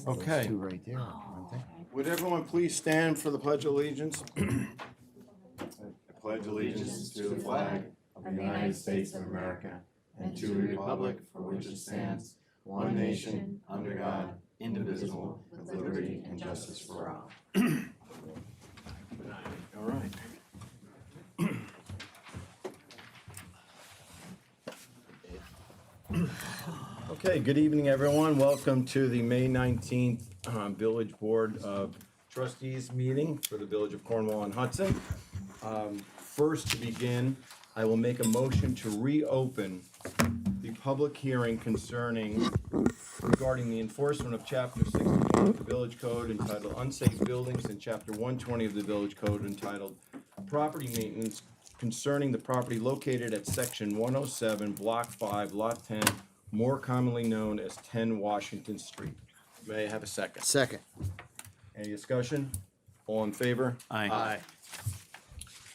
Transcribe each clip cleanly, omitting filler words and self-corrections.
Okay. Two right there, aren't they? Would everyone please stand for the Pledge of Allegiance? I pledge allegiance to the flag of the United States of America and to the republic for which it stands, one nation, under God, indivisible, with liberty and justice for all. All right. Okay, good evening, everyone. Welcome to the May 19th Village Board of Trustees meeting for the Village of Cornwall and Hudson. First, to begin, I will make a motion to reopen the public hearing regarding the enforcement of Chapter 61 of the Village Code entitled Unsafe Buildings and Chapter 120 of the Village Code entitled Property Maintenance concerning the property located at Section 107, Block 5, Lot 10, more commonly known as 10 Washington Street. May I have a second? Second. Any discussion? All in favor? Aye.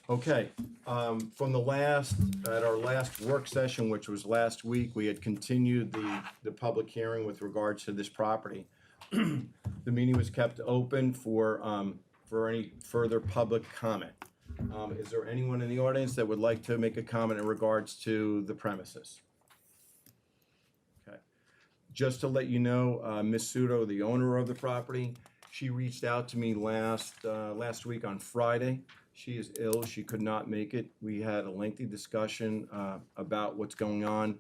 Okay, from at our last work session, which was last week, we had continued the public hearing with regards to this property. The meeting was kept open for any further public comment. Is there anyone in the audience that would like to make a comment in regards to the premises? Okay. Just to let you know, Ms. Sudo, the owner of the property, she reached out to me last week on Friday. She is ill. She could not make it. We had a lengthy discussion about what's going on.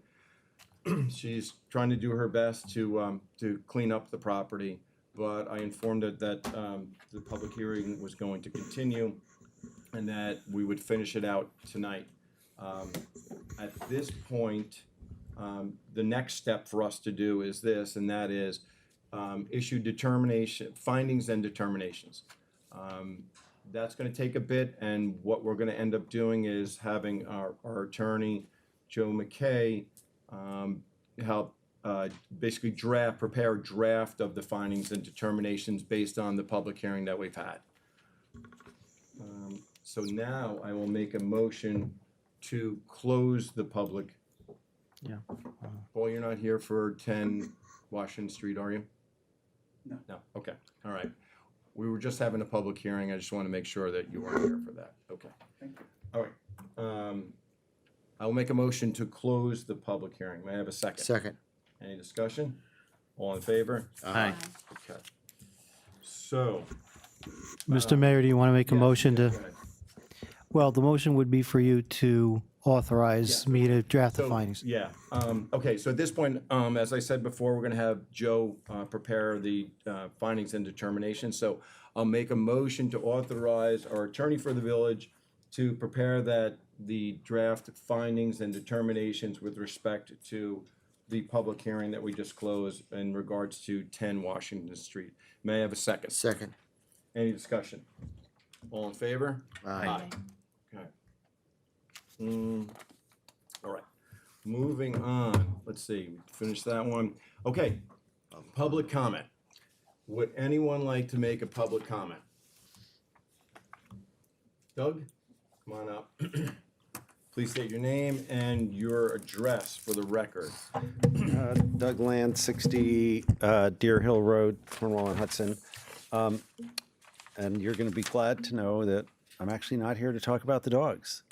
She's trying to do her best to clean up the property, but I informed her that the public hearing was going to continue and that we would finish it out tonight. At this point, the next step for us to do is this, and that is issue findings and determinations. That's going to take a bit, and what we're going to end up doing is having our attorney, Joe McKay, help basically prepare a draft of the findings and determinations based on the public hearing that we've had. So now I will make a motion to close the public. Yeah. Paul, you're not here for 10 Washington Street, are you? No. No, okay, all right. We were just having a public hearing. I just want to make sure that you weren't here for that. Okay. Thank you. All right. I will make a motion to close the public hearing. May I have a second? Second. Any discussion? All in favor? Aye. Okay. So. Mr. Mayor, do you want to make a yeah, motion yeah, to, go ahead. well, the motion would be for you to authorize Yeah. me to draft the So, findings. yeah, okay, so at this point, as I said before, we're gonna have Joe prepare the findings and determinations. So I'll make a motion to authorize our attorney for the village to prepare the draft findings and determinations with respect to the public hearing that we just closed in regards to 10 Washington Street. May I have a second? Second. Any discussion? All in favor? Aye. Okay. All right, moving on, let's see, finish that one. Okay, public comment. Would anyone like to make a public comment? Doug, come on up. Please state your name and your address for the record. Doug Land, 60 Deer Hill Road, Cornwall and Hudson. And you're going to be glad to know that I'm actually not here to talk about the dogs,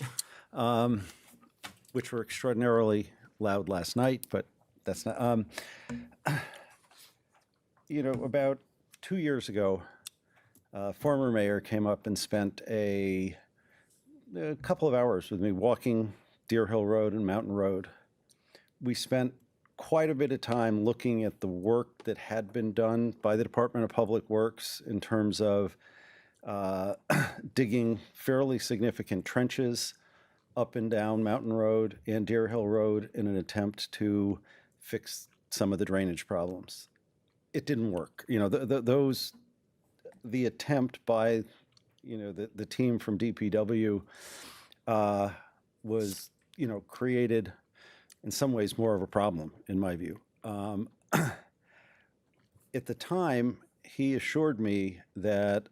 which were extraordinarily loud last night, but that's not. About 2 years ago, former mayor came up and spent a couple of hours with me walking Deer Hill Road and Mountain Road. We spent quite a bit of time looking at the work that had been done by the Department of Public Works in terms of digging fairly significant trenches up and down Mountain Road and Deer Hill Road in an attempt to fix some of the drainage problems. It didn't work. The attempt by, the team from DPW was, created in some ways more of a problem, in my view. At the time, he assured me that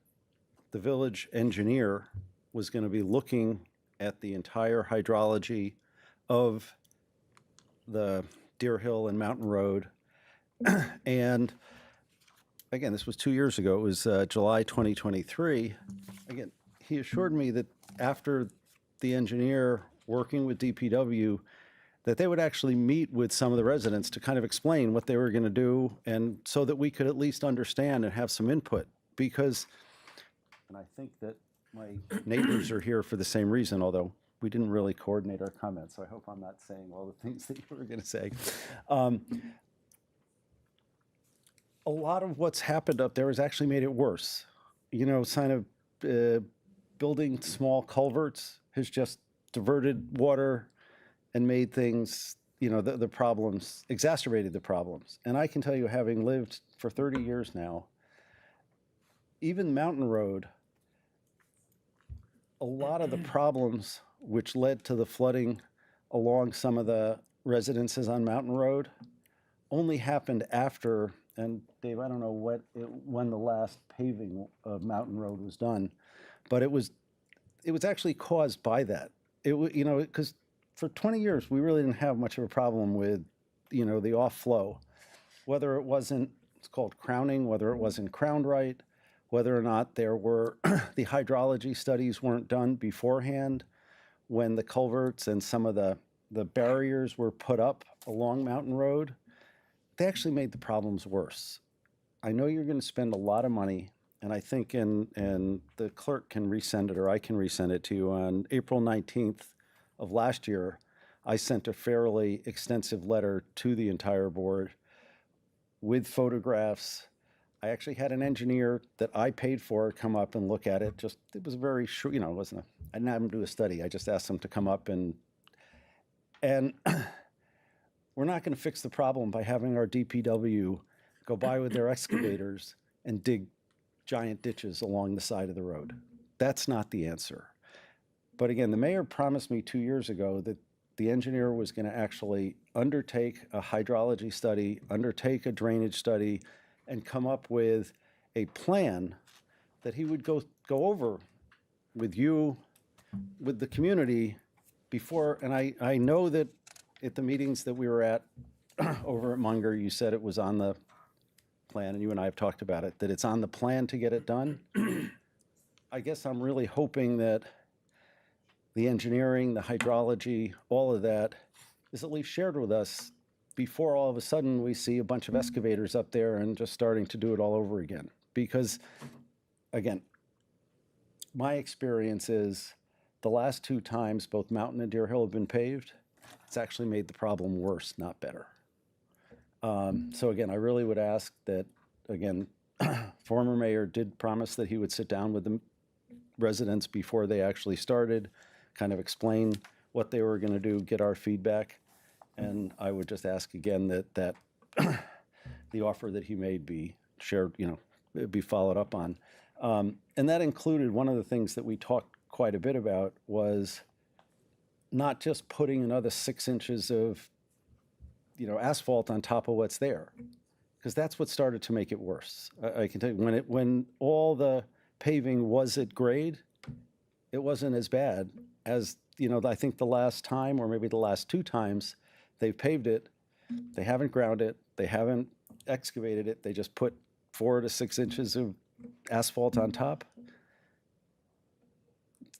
the village engineer was going to be looking at the entire hydrology of the Deer Hill and Mountain Road and again, this was 2 years ago. It was July 2023. Again, he assured me that after the engineer working with DPW, that they would actually meet with some of the residents to kind of explain what they were going to do, and so that we could at least understand and have some input. Because, and I think that my neighbors are here for the same reason, although we didn't really coordinate our comments, so I hope I'm not saying all the things that you were going to say. A lot of what's happened up there has actually made it worse. You know, kind of building small culverts has just diverted water and made things, you know, the problems, exacerbated the problems. And I can tell you, having lived for 30 years now, even Mountain Road, a lot of the problems which led to the flooding along some of the residences on Mountain Road only happened after, and Dave, I don't know when the last paving of Mountain Road was done, but it was actually caused by that. You know, because for 20 years, we really didn't have much of a problem with, you know, the off flow, whether it wasn't, it's called crowning, whether it wasn't crowned right, whether or not there were, the hydrology studies weren't done beforehand when the culverts and some of the barriers were put up along Mountain Road. They actually made the problems worse. I know you're going to spend a lot of money, and I think, and the clerk can resend it, or I can resend it to you. On April 19th of last year, I sent a fairly extensive letter to the entire board with photographs. I actually had an engineer that I paid for come up and look at it. Just, it was very short, you know, it wasn't I didn't have him do a study. I just asked him to come up and we're not going to fix the problem by having our DPW go by with their excavators and dig giant ditches along the side of the road. That's not the answer. But again, the mayor promised me 2 years ago that the engineer was going to actually undertake a hydrology study, undertake a drainage study, and come up with a plan that he would go over with you, with the community before. And I know that at the meetings that we were at over at Munger, you said it was on the plan, and you and I have talked about it, that it's on the plan to get it done. I guess I'm really hoping that the engineering, the hydrology, all of that is at least shared with us before all of a sudden we see a bunch of excavators up there and just starting to do it all over again. Because, again, my experience is the last 2 times both Mountain and Deer Hill have been paved, it's actually made the problem worse, not better. So again, I really would ask that, again, former mayor did promise that he would sit down with the residents before they actually started, kind of explain what they were going to do, get our feedback. And I would just ask again that the offer that he made be shared, you know, be followed up on. And that included, one of the things that we talked quite a bit about was not just putting another 6 inches of, you know, asphalt on top of what's there, because that's what started to make it worse. I can tell you, when all the paving was at grade, it wasn't as bad as, you know, I think the last time, or maybe the last 2 times they've paved it, they haven't ground it, they haven't excavated it, they just put 4 to 6 inches of asphalt on top.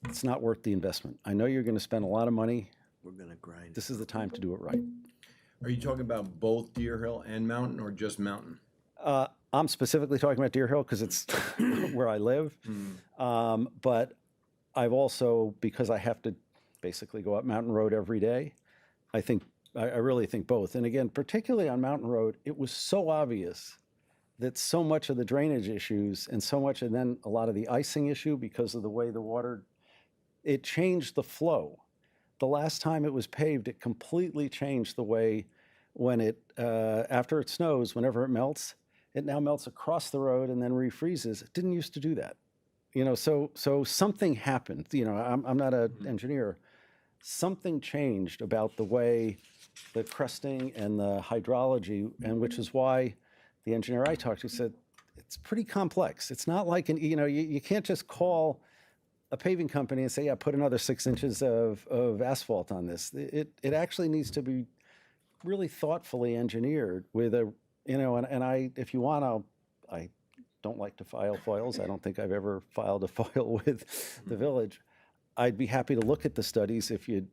It's not worth the investment. I know you're going to spend a lot of money. We're gonna grind. This is the time to do it right. Are you talking about both Deer Hill and Mountain, or just Mountain? I'm specifically talking about Deer Hill because it's where I live. But I've also, because I have to basically go up Mountain Road every day, I really think both. And again, particularly on Mountain Road, it was so obvious that so much of the drainage issues and so much, and then a lot of the icing issue because of the way the water, it changed the flow. The last time it was paved, it completely changed the way when it, after it snows, whenever it melts, it now melts across the road and then refreezes. It didn't used to do that. You know, so something happened. You know, I'm not an engineer. Something changed about the way the crusting and the hydrology, and which is why the engineer I talked to said, it's pretty complex. It's not like, you know, you can't just call a paving company and say, yeah, put another 6 inches of asphalt on this. It actually needs to be really thoughtfully engineered with a, you know, and I, if you want, I don't like to file foils. I don't think I've ever filed a foil with the village. I'd be happy to look at the studies if you'd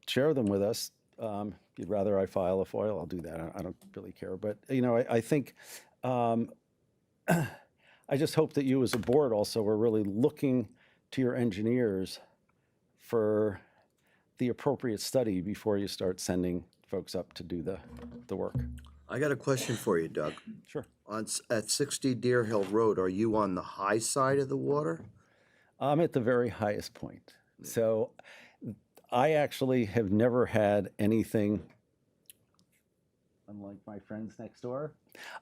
share them with us. If you'd rather I file a foil, I'll do that. I don't really care. But, I think, I just hope that you as a board also are really looking to your engineers for the appropriate study before you start sending folks up to do the work. I got a question for you, Doug. Sure. At 60 Deer Hill Road, are you on the high side of the water? I'm at the very highest point. So I actually have never had anything, unlike my friends next door.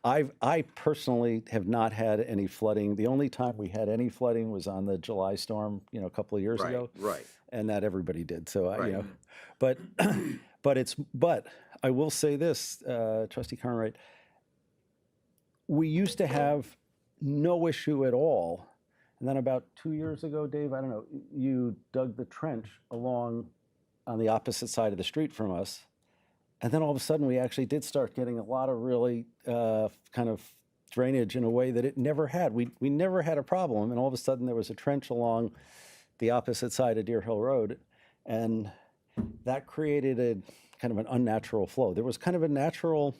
I personally have not had any flooding. The only time we had any flooding was on the July storm, a couple of years ago. Right. And that everybody did. So Right. But but I will say this, Trustee Carnwright, we used to have no issue at all. And then about 2 years ago, Dave, I don't know, you dug the trench along on the opposite side of the street from us. And then all of a sudden, we actually did start getting a lot of really kind of drainage in a way that it never had. We never had a problem. And all of a sudden, there was a trench along the opposite side of Deer Hill Road. And that created a kind of an unnatural flow. There was kind of a natural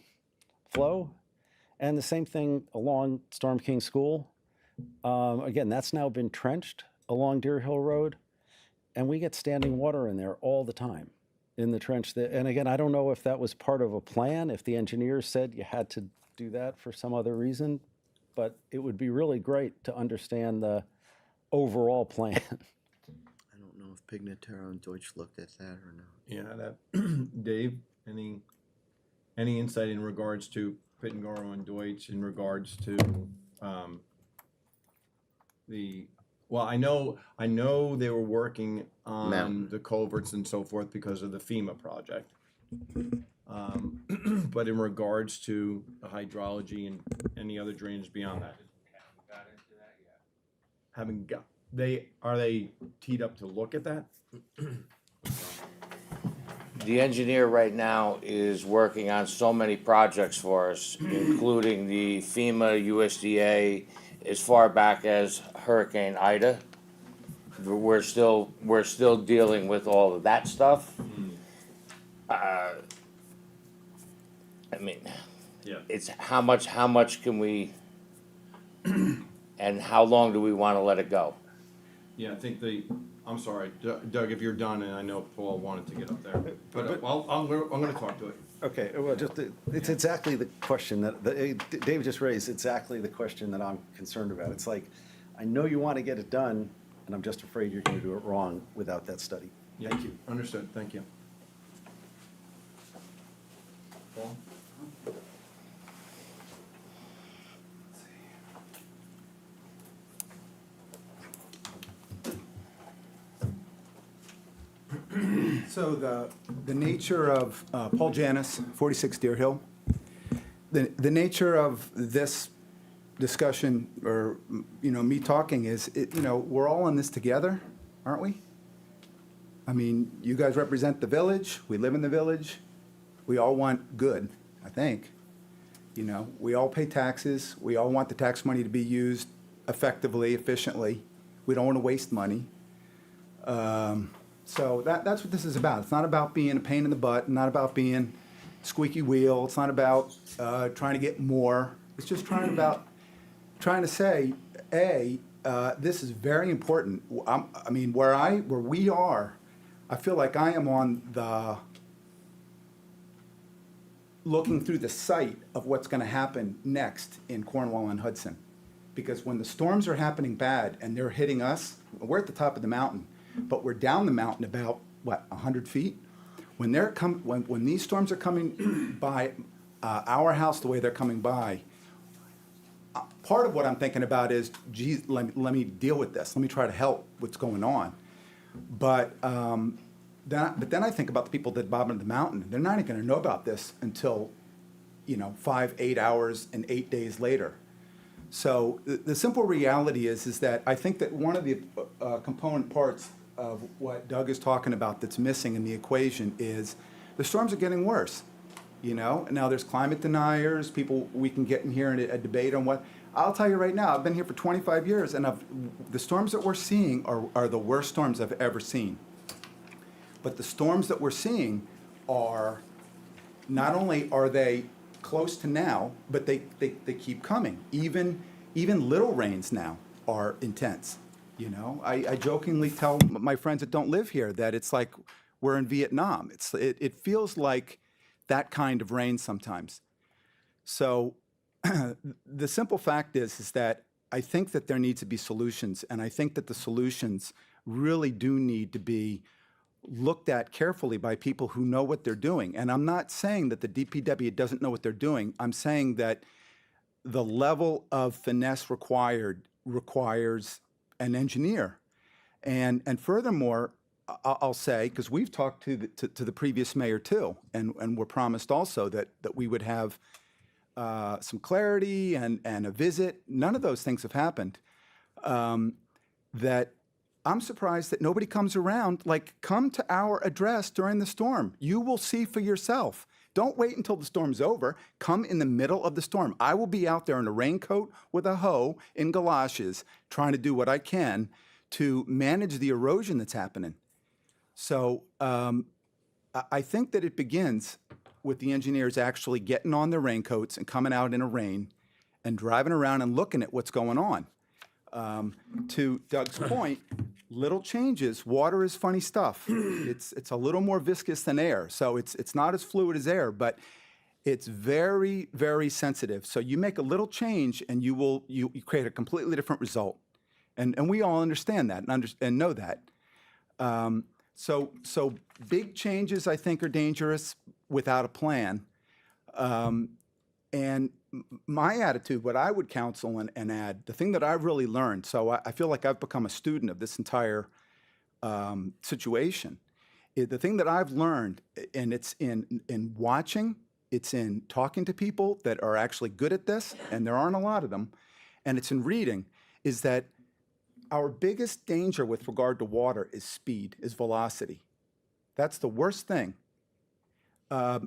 flow. And the same thing along Storm King School. Again, that's now been trenched along Deer Hill Road. And we get standing water in there all the time in the trench. And again, I don't know if that was part of a plan, if the engineers said you had to do that for some other reason, but it would be really great to understand the overall plan. I don't know if Pignataro and Deutsch looked at that or not. Yeah, that, Dave, any insight in regards to Pittengarrow and Deutsch in regards to, well, I know they were working on Mountain. the culverts and so forth because of the FEMA project. But in regards to the hydrology and any other drainage beyond that? Haven't got, are they teed up to look at that? The engineer right now is working on so many projects for us, including the FEMA, USDA, as far back as Hurricane Ida. We're still dealing with all of that stuff. I mean, Yeah. it's how much can we, and how long do we want to let it go? Yeah, I think I'm sorry, Doug, if you're done, and I know Paul wanted to get up there, but I'm gonna talk to it. Okay, well, it's exactly the question that Dave just raised, exactly the question that I'm concerned about. It's like, I know you want to get it done, and I'm just afraid you're going to do it wrong without that study. Yeah, Thank you. Understood, thank you. Paul? So the nature of, Paul Janis, 46 Deer Hill, the nature of this discussion, or, me talking is, we're all in this together, aren't we? I mean, you guys represent the village, we live in the village, we all want good, I think. We all pay taxes, we all want the tax money to be used effectively, efficiently. We don't want to waste money. So that's what this is about. It's not about being a pain in the butt, not about being squeaky wheel. It's not about trying to get more. It's just trying to say, this is very important. I mean, where we are, I feel like I am on the looking through the sight of what's going to happen next in Cornwall and Hudson, because when the storms are happening bad and they're hitting us, we're at the top of the mountain. But we're down the mountain about, 100 feet? When these storms are coming by our house the way they're coming by, part of what I'm thinking about is, geez, let me deal with this. Let me try to help what's going on. But then I think about the people that bob into the mountain. They're not even going to know about this until, 5, 8 hours and 8 days later. So the simple reality is that I think that one of the component parts of what Doug is talking about that's missing in the equation is the storms are getting worse. you know? Now, there's climate deniers, people, we can get in here and a debate on what. I'll tell you right now, I've been here for 25 years, and the storms that we're seeing are the worst storms I've ever seen. But the storms that we're seeing are, not only are they close to now, but they keep coming. Even little rains now are intense, you know? I jokingly tell my friends that don't live here that it's like we're in Vietnam. It feels like that kind of rain sometimes. So the simple fact is that I think that there needs to be solutions, and I think that the solutions really do need to be looked at carefully by people who know what they're doing. And I'm not saying that the DPW doesn't know what they're doing. I'm saying that the level of finesse requires an engineer. And furthermore, I'll say, because we've talked to the previous mayor too, and we're promised also that we would have some clarity and a visit. None of those things have happened. That I'm surprised that nobody comes around. Like, come to our address during the storm. You will see for yourself. Don't wait until the storm's over. Come in the middle of the storm. I will be out there in a raincoat with a hoe in galoshes trying to do what I can to manage the erosion that's happening. So I think that it begins with the engineers actually getting on their raincoats and coming out in a rain and driving around and looking at what's going on. To Doug's point, little changes. Water is funny stuff. It's a little more viscous than air, so it's not as fluid as air, but it's very, very sensitive. So you make a little change, and you create a completely different result, and we all understand that and know that. So big changes, I think, are dangerous without a plan. And my attitude, what I would counsel and add, the thing that I've really learned, so I feel like I've become a student of this entire situation. The thing that I've learned, and it's in watching, it's in talking to people that are actually good at this, and there aren't a lot of them, and it's in reading, is that our biggest danger with regard to water is speed, is velocity. That's the worst thing.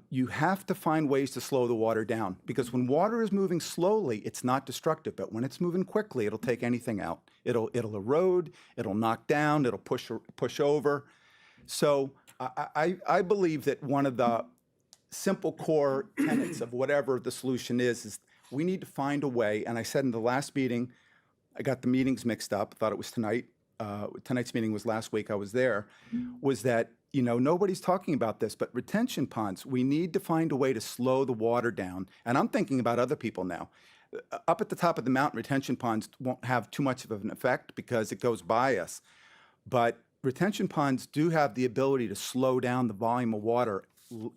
You have to find ways to slow the water down, because when water is moving slowly, it's not destructive, but when it's moving quickly, it'll take anything out. It'll erode, it'll knock down, it'll push over. So I believe that one of the simple core tenets of whatever the solution is we need to find a way, and I said in the last meeting, I got the meetings mixed up, thought it was tonight. Tonight's meeting was last week, I was there, was that, you know, nobody's talking about this, but retention ponds, we need to find a way to slow the water down. And I'm thinking about other people now. Up at the top of the mountain, retention ponds won't have too much of an effect because it goes by us. But retention ponds do have the ability to slow down the volume of water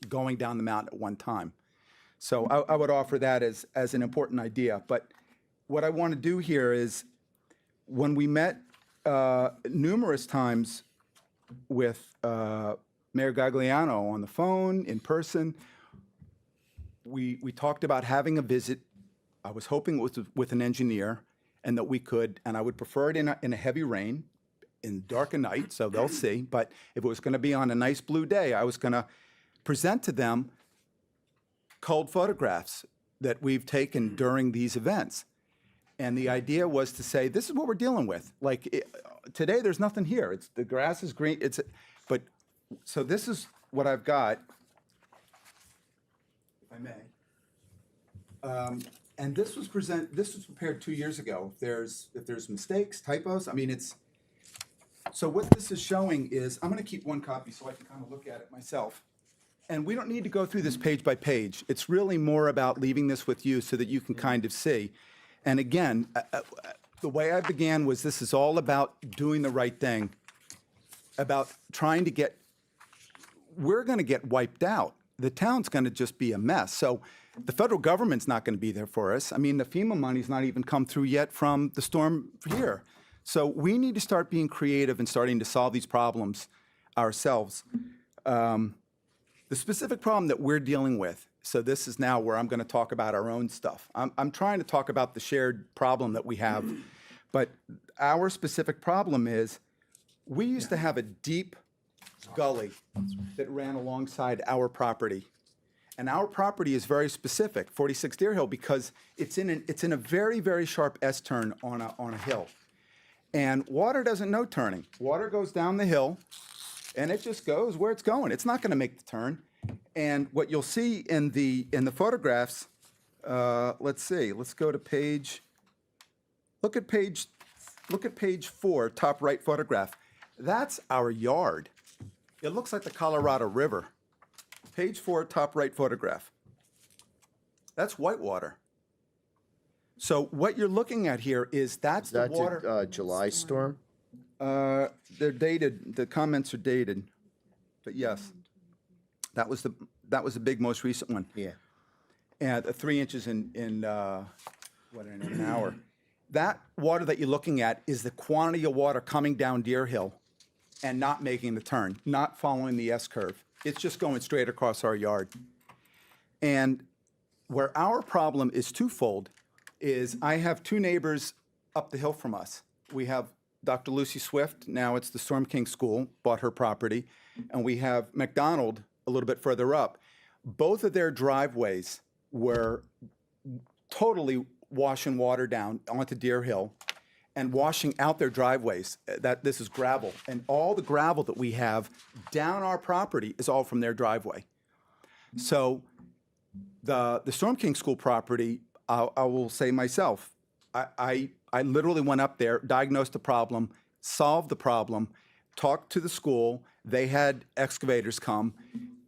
going down the mountain at one time. So I would offer that as an important idea. But what I want to do here is, when we met numerous times with Mayor Gagliano on the phone, in person, we talked about having a visit. I was hoping it was with an engineer, and that we could, and I would prefer it in a heavy rain, in dark of night, so they'll see. But if it was going to be on a nice blue day, I was going to present to them cold photographs that we've taken during these events. And the idea was to say, this is what we're dealing with. Like, today, there's nothing here. The grass is green. So this is what I've got, if I may. And this was prepared 2 years ago. If there's mistakes, typos, I mean, so what this is showing is, I'm gonna keep one copy so I can kind of look at it myself. And we don't need to go through this page by page. It's really more about leaving this with you so that you can kind of see. And again, the way I began was, this is all about doing the right thing, about trying to we're going to get wiped out. The town's going to just be a mess. So the federal government's not going to be there for us. I mean, the FEMA money's not even come through yet from the storm here. So we need to start being creative and starting to solve these problems ourselves. The specific problem that we're dealing with, so this is now where I'm going to talk about our own stuff. I'm trying to talk about the shared problem that we have, but our specific problem is, we used to have a deep gully that ran alongside our property. And our property is very specific, 46 Deer Hill, because it's in a very, very sharp S-turn on a hill. And water doesn't know turning. Water goes down the hill, and it just goes where it's going. It's not going to make the turn. And what you'll see in the photographs, let's see, let's go to page, look at page 4, top right photograph. That's our yard. It looks like the Colorado River. Page 4, top right photograph. That's whitewater. So what you're looking at here is that's the That's water. a July storm? They're dated, the comments are dated, but yes. That was the big, most recent one. Yeah. And 3 inches in an hour. That water that you're looking at is the quantity of water coming down Deer Hill and not making the turn, not following the S-curve. It's just going straight across our yard. And where our problem is twofold is I have 2 neighbors up the hill from us. We have Dr. Lucy Swift, now it's the Storm King School, bought her property, and we have McDonald a little bit further up. Both of their driveways were totally washing water down onto Deer Hill and washing out their driveways. This is gravel, and all the gravel that we have down our property is all from their driveway. So the Storm King School property, I will say myself, I literally went up there, diagnosed the problem, solved the problem, talked to the school. They had excavators come.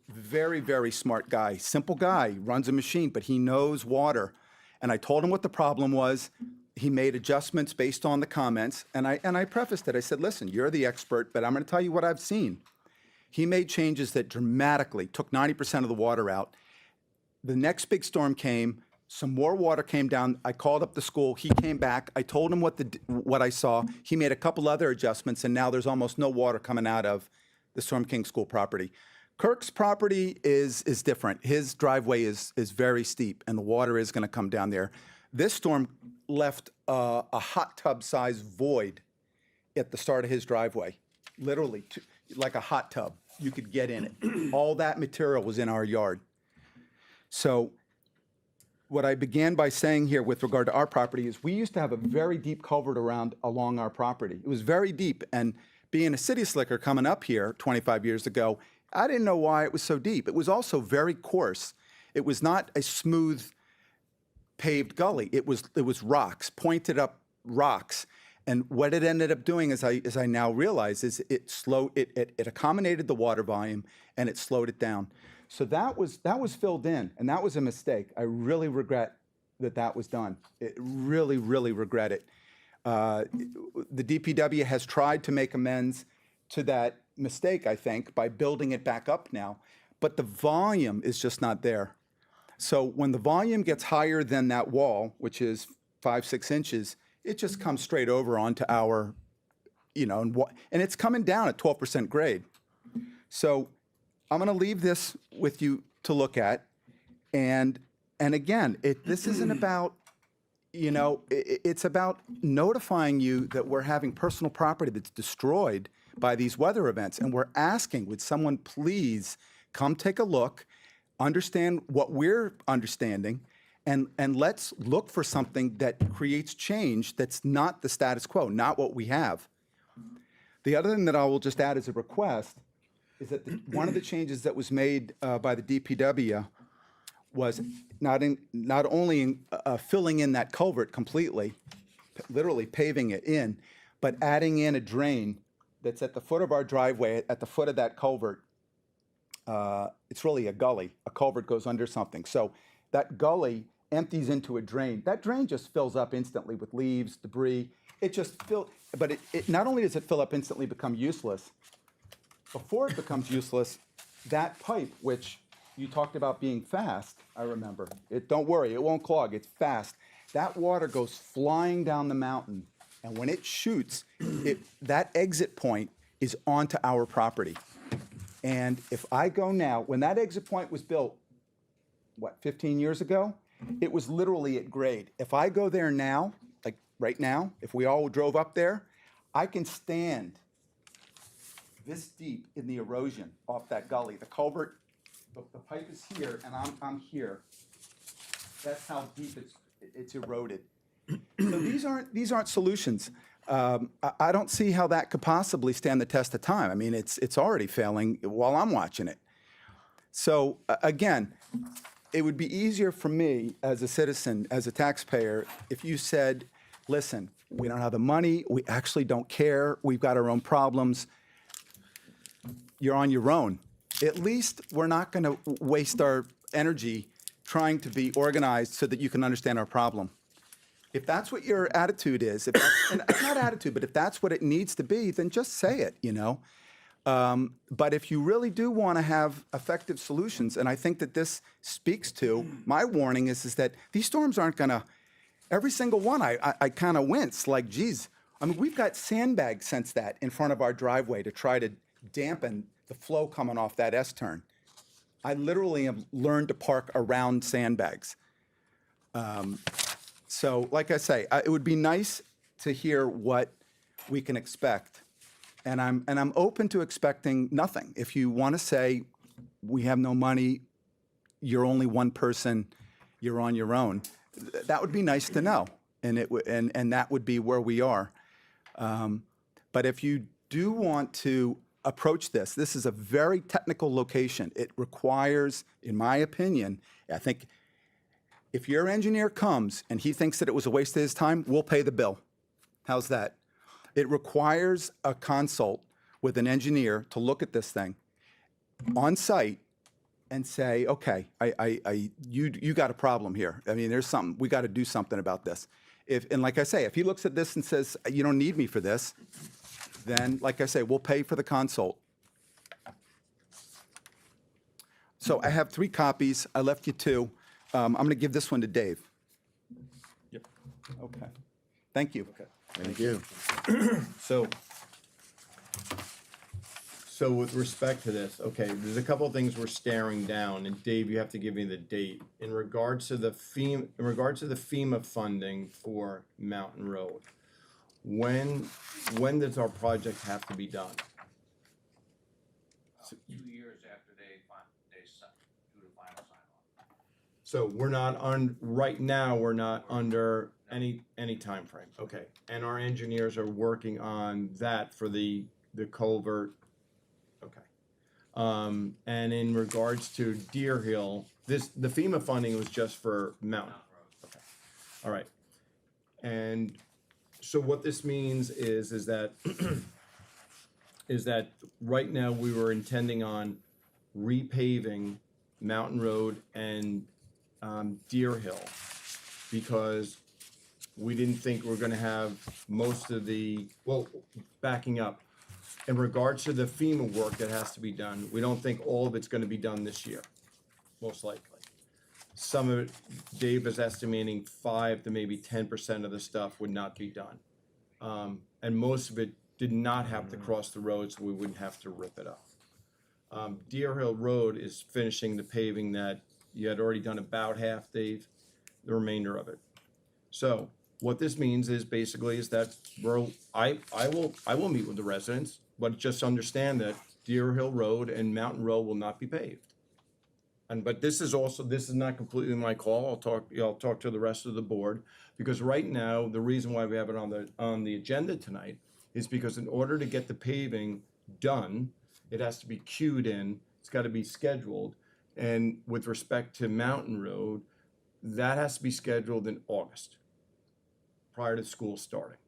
Very, very smart guy, simple guy, runs a machine, but he knows water. And I told him what the problem was. He made adjustments based on the comments, and I prefaced it. I said, listen, you're the expert, but I'm going to tell you what I've seen. He made changes that dramatically took 90% of the water out. The next big storm came. Some more water came down. I called up the school. He came back. I told him what I saw. He made a couple other adjustments, and now there's almost no water coming out of the Storm King School property. Kirk's property is different. His driveway is very steep, and the water is going to come down there. This storm left a hot tub-sized void at the start of his driveway, literally like a hot tub. You could get in it. All that material was in our yard. So what I began by saying here with regard to our property is we used to have a very deep culvert along our property. It was very deep, and being a city slicker coming up here 25 years ago, I didn't know why it was so deep. It was also very coarse. It was not a smooth paved gully. It was rocks, pointed up rocks. And what it ended up doing, as I now realize, is it accommodated the water volume and it slowed it down. So that was filled in, and that was a mistake. I really regret that was done. It really, really regret it. The DPW has tried to make amends to that mistake, I think, by building it back up now, but the volume is just not there. So when the volume gets higher than that wall, which is 5-6 inches, it just comes straight over onto our, and it's coming down at 12% grade. So I'm going to leave this with you to look at, and again, this isn't about, it's about notifying you that we're having personal property that's destroyed by these weather events, and we're asking, would someone please come take a look, understand what we're understanding, and let's look for something that creates change that's not the status quo, not what we have. The other thing that I will just add as a request is that one of the changes that was made by the DPW was not only filling in that culvert completely, literally paving it in, but adding in a drain that's at the foot of our driveway, at the foot of that culvert. It's really a gully. A culvert goes under something. So that gully empties into a drain. That drain just fills up instantly with leaves, debris. It just fills, but it not only does it fill up instantly, become useless. Before it becomes useless, that pipe, which you talked about being fast, I remember. Don't worry, it won't clog, it's fast. That water goes flying down the mountain, and when it shoots, that exit point is onto our property. And if I go now, when that exit point was built, 15 years ago? It was literally at grade. If I go there now, like right now, if we all drove up there, I can stand this deep in the erosion off that gully. The culvert the pipe is here and I'm here. That's how deep it's eroded. So these aren't solutions. I don't see how that could possibly stand the test of time. I mean, it's already failing while I'm watching it. So again, it would be easier for me as a citizen, as a taxpayer, if you said, listen, we don't have the money, we actually don't care, we've got our own problems, you're on your own. At least we're not going to waste our energy trying to be organized so that you can understand our problem. If that's what your attitude is, if that's, and not attitude, but if that's what it needs to be, then just say it, you know? But if you really do want to have effective solutions, and I think that this speaks to, my warning is that these storms aren't going to, every single one, I kind of wince, like, geez. I mean, we've got sandbags since that in front of our driveway to try to dampen the flow coming off that S-turn. I literally have learned to park around sandbags. So, like I say, it would be nice to hear what we can expect. And I'm open to expecting nothing. If you want to say, we have no money, you're only one person, you're on your own, that would be nice to know. And and that would be where we are. But if you do want to approach this is a very technical location. It requires, in my opinion, I think if your engineer comes and he thinks that it was a waste of his time, we'll pay the bill. How's that? It requires a consult with an engineer to look at this thing on site and say, okay, you got a problem here. I mean, there's something, we got to do something about this. And like I say, if he looks at this and says, you don't need me for this, then, like I say, we'll pay for the consult. So I have 3 copies. I left you 2. I'm going to give this one to Dave. Yep. Okay. Thank you. Thank you. So with respect to this, okay, there's a couple of things we're staring down, and Dave, you have to give me the date. In regards to the FEMA funding for Mountain Road, when does our project have to be done? 2 years after they do the final sign off. So we're not right now, we're not under any time frame. Okay. And our engineers are working on that for the culvert. Okay. And in regards to Deer Hill, the FEMA funding was just for Mountain. Okay. All right. And so what this means is that is that right now we were intending on repaving Mountain Road and Deer Hill because we didn't think we were going to have most of the, well, backing up. In regards to the FEMA work that has to be done, we don't think all of it's going to be done this year, most likely. Some of it, Dave is estimating 5 to maybe 10% of the stuff would not be done. And most of it did not have to cross the road, so we wouldn't have to rip it up. Deer Hill Road is finishing the paving that you had already done about half, Dave, the remainder of it. So what this means is basically is that I will meet with the residents, but just understand that Deer Hill Road and Mountain Road will not be paved. But this is not completely my call. I'll talk to the rest of the board, because right now the reason why we have it on the agenda tonight is because in order to get the paving done, it has to be queued in. It's got to be scheduled, and with respect to Mountain Road, that has to be scheduled in August, prior to school starting.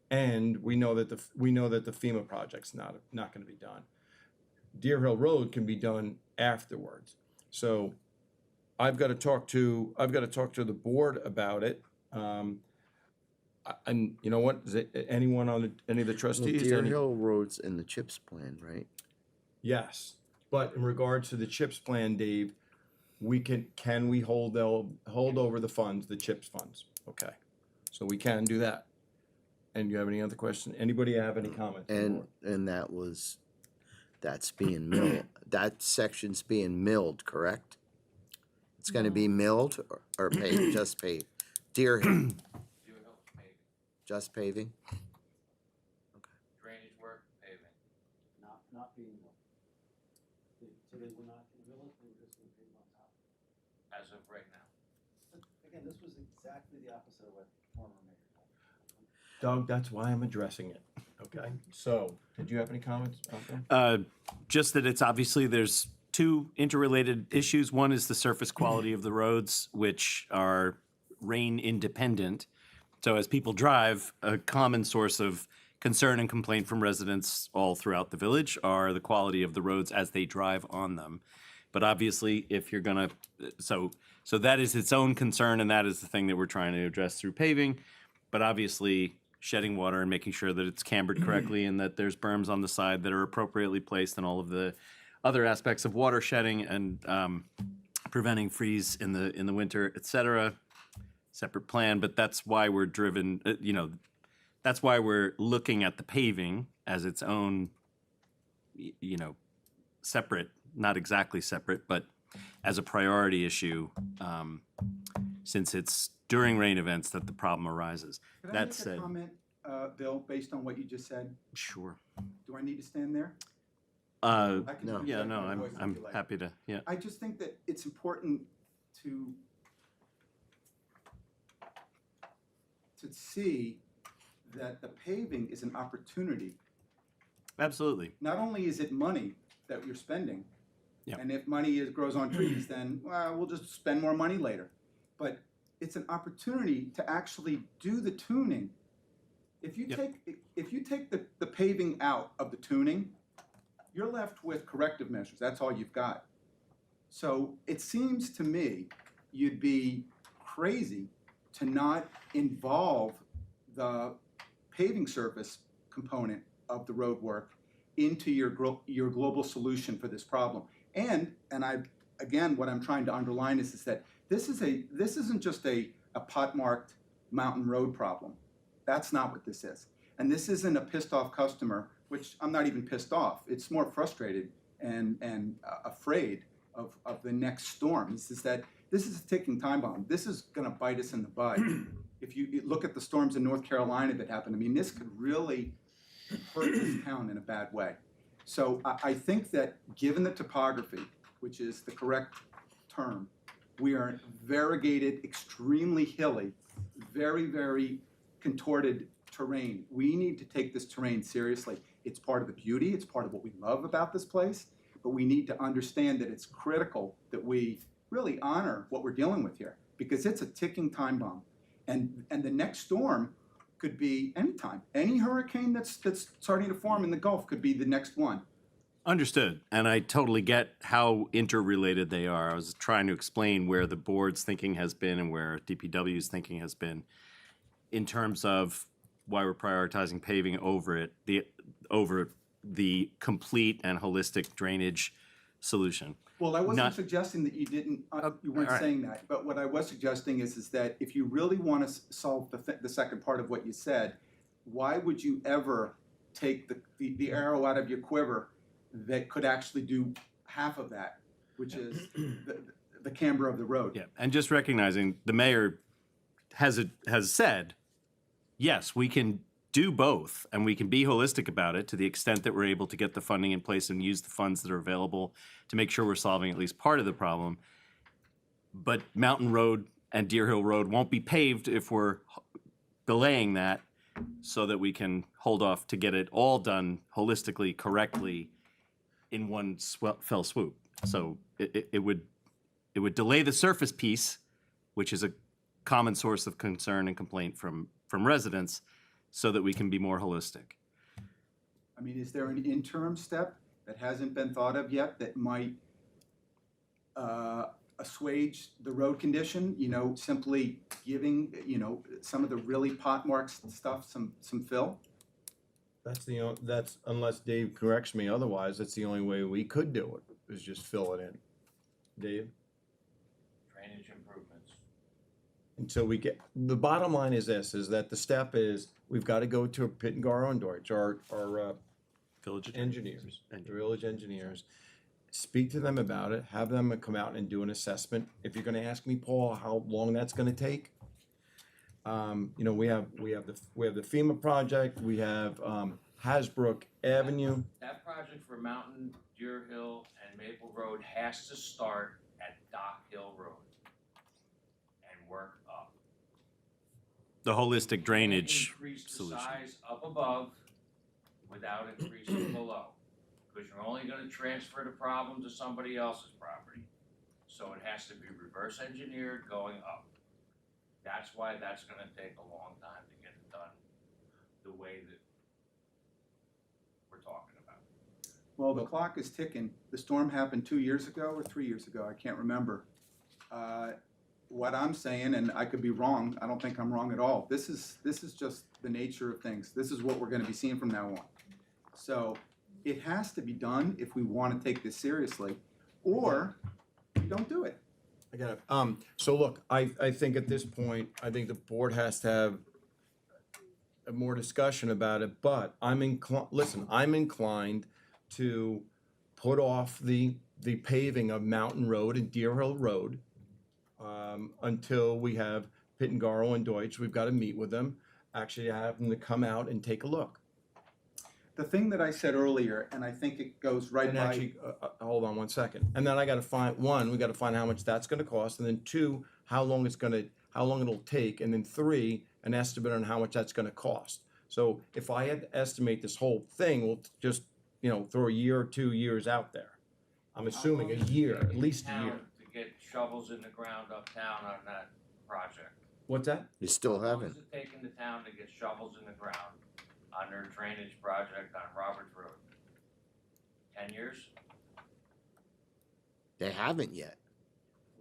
And we know that the FEMA project's not going to be done. Deer Hill Road can be done afterwards. So I've got to talk to the board about it. And you know what? Is it anyone on any of the Well, trustees? Deer Hill Road's in the CHIPS plan, right? Yes, but in regards to the CHIPS plan, Dave, can we hold over the funds, the CHIPS funds? Okay, so we can do that. And you have any other question? Anybody have any comments? And that's being milled. That section's being milled, correct? It's going to be milled or paved, just paved. Deer Hill, Deer Hill paving, just paving. drainage work, paving. Not being, So they were not gonna mill it, they were just gonna pave on top. As of right now. Again, this was exactly the opposite of what former mayor told me. Doug, that's why I'm addressing it, okay? So, did you have any comments out there? Just that it's obviously there's two interrelated issues. One is the surface quality of the roads, which are rain independent. So as people drive, a common source of concern and complaint from residents all throughout the village are the quality of the roads as they drive on them. But obviously, if you're gonna, so that is its own concern, and that is the thing that we're trying to address through paving. But obviously, shedding water and making sure that it's cambered correctly and that there's berms on the side that are appropriately placed, and all of the other aspects of water shedding and preventing freeze in the winter, et cetera. Separate plan, but that's why we're driven. That's why we're looking at the paving as its own, separate, not exactly separate, but as a priority issue, since it's during rain events that the problem arises. Could I That make said, a comment, Bill, based on what you just said? sure. Do I need to stand there? Uh, I can No. yeah, project no, my voice if I'm you like. happy to. Yeah. I just think that it's important to see that the paving is an opportunity. Absolutely. Not only is it money that you're spending, Yep. and if money grows on trees, then we'll just spend more money later. But it's an opportunity to actually do the tuning. If you Yep. take the paving out of the tuning, you're left with corrective measures. That's all you've got. So it seems to me you'd be crazy to not involve the paving surface component of the road work into your global solution for this problem. And again, what I'm trying to underline is that this isn't just a pot-marked mountain road problem. That's not what this is. And this isn't a pissed off customer, which I'm not even pissed off. It's more frustrated and afraid of the next storm. This is a ticking time bomb. This is gonna bite us in the butt. If you look at the storms in North Carolina that happened, I mean, this could really hurt this town in a bad way. So I think that given the topography, which is the correct term, we are variegated, extremely hilly, very, very contorted terrain. We need to take this terrain seriously. It's part of the beauty, it's part of what we love about this place, but we need to understand that it's critical that we really honor what we're dealing with here, because it's a ticking time bomb. And the next storm could be anytime. Any hurricane that's starting to form in the Gulf could be the next one. Understood. And I totally get how interrelated they are. I was trying to explain where the board's thinking has been and where DPW's thinking has been in terms of why we're prioritizing paving over the complete and holistic drainage solution. Well, I wasn't Not- suggesting that you weren't all right. saying that, but what I was suggesting is that if you really want to solve the second part of what you said, why would you ever take the arrow out of your quiver that could actually do half of that, which is the camber of the road? Yeah, and just recognizing the mayor has said, yes, we can do both, and we can be holistic about it to the extent that we're able to get the funding in place and use the funds that are available to make sure we're solving at least part of the problem. But Mountain Road and Deer Hill Road won't be paved if we're delaying that so that we can hold off to get it all done holistically, correctly in one fell swoop. So it would delay the surface piece, which is a common source of concern and complaint from residents, so that we can be more holistic. I mean, is there an interim step that hasn't been thought of yet that might assuage the road condition? Simply giving, some of the really pot-marked stuff some fill? That's, unless Dave corrects me otherwise, that's the only way we could do it, is just fill it in. Dave? Drainage improvements. Until we get, the bottom line is this, is that the step is, we've got to go to Pittengar and Deutsch, our Village engineers, the village engineers, speak to them about it, have them come out and do an assessment. If you're gonna ask me, Paul, how long that's gonna take, we have the FEMA project, we have Hasbrook Avenue. That project for Mountain Deer Hill and Maple Road has to start at Dock Hill Road and work up. The holistic drainage Increase the solution. size up above without increasing below. Because you're only gonna transfer the problem to somebody else's property. So it has to be reverse engineered going up. That's why that's gonna take a long time to get it done the way that we're talking about. Well, the clock is ticking. The storm happened 2 years ago or 3 years ago, I can't remember. What I'm saying, and I could be wrong, I don't think I'm wrong at all. This is just the nature of things. This is what we're gonna be seeing from now on. So it has to be done if we wanna take this seriously, or we don't do it. I got it. So look, I think at this point, I think the board has to have more discussion about it, but I'm inclined to put off the paving of Mountain Road and Deer Hill Road until we have Pittengarrow and Deutsch. We've got to meet with them, actually have them to come out and take a look. The thing that I said earlier, and I think it goes right And by. actually, hold on one second. And then I gotta find, one, we gotta find how much that's gonna cost, and then two, how long it'll take, and then three, an estimate on how much that's gonna cost. So if I had to estimate this whole thing, we'll just, throw a year or 2 years out there. I'm assuming a year, at least a year. To get shovels in the ground uptown on that project. What's that? You still How long haven't. is it taking the town to get shovels in the ground on their drainage project on Roberts Road? 10 years? They haven't yet.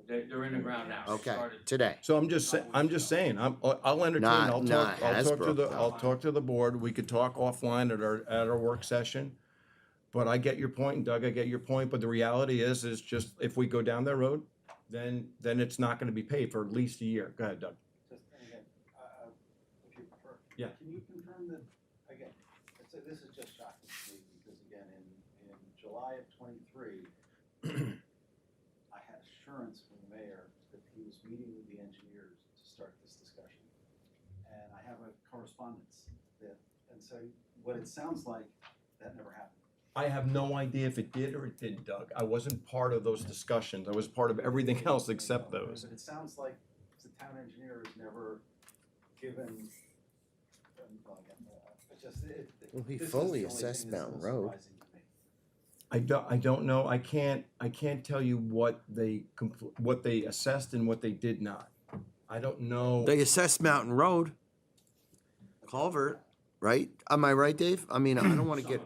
They're in the ground now. They Okay, started- today. So I'm just saying, I'll entertain, Not- I'll not Hasbrook, though. I'll talk to the board, we could talk offline at our work session. But I get your point, and Doug, I get your point, but the reality is just, if we go down that road, then it's not gonna be paid for at least a year. Go ahead, Doug. Just, and again, if you prefer. Yeah. Can you confirm that, again, this is just shocking to me, because again, in July of '23, I had assurance from the mayor that he was meeting with the engineers to start this discussion. And I have a correspondence and so what it sounds like, that never happened. I have no idea if it did or it didn't, Doug. I wasn't part of those discussions. I was part of everything else except those. But it sounds like the town engineer has never given, well, again, Well, he this is fully the only assessed thing that's Mountain most Road. surprising to me. I don't know. I can't tell you what they assessed and what they did not. I don't know. They assessed Mountain Road. Culvert, right? Am I right, Dave? I mean, I don't wanna get,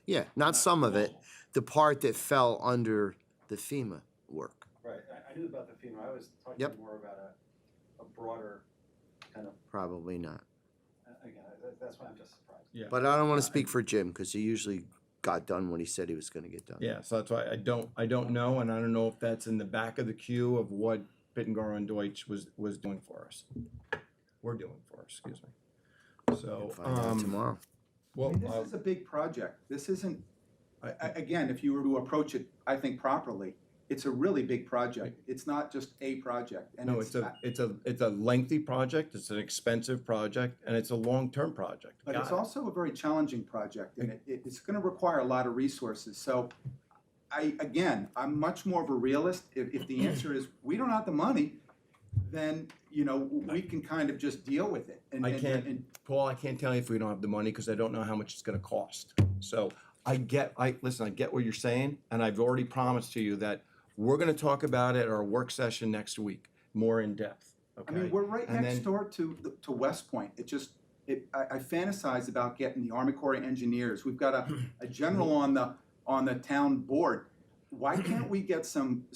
yeah, not some of it. The part that fell under the FEMA work. Right, I knew about the FEMA, I was talking Yep. more about a broader kind of, Probably not. again, that's why I'm just surprised. Yeah. But I don't wanna speak for Jim, cause he usually got done what he said he was gonna get done. Yeah, so that's why I don't know, and I don't know if that's in the back of the queue of what Pittengarrow and Deutsch was doing for us. We're doing for us, excuse me. So, Find out tomorrow. I well, mean, this is a big project. This isn't, again, if you were to approach it, I think properly, it's a really big project. It's not just a project. And no, it's a lengthy project, it's an expensive project, and it's a long-term project. But it's Got it. also a very challenging project, and it's gonna require a lot of resources. So I'm much more of a realist. If the answer is, we don't have the money, then, we can kind of just deal with it. Paul, I can't tell you if we don't have the money, because I don't know how much it's gonna cost. So I get what you're saying, and I've already promised to you that we're gonna talk about it at our work session next week, more in depth, okay? I mean, we're right And next then- door to West Point. I fantasize about getting the Army Corps of Engineers. We've got a general on the town board. Why can't we get some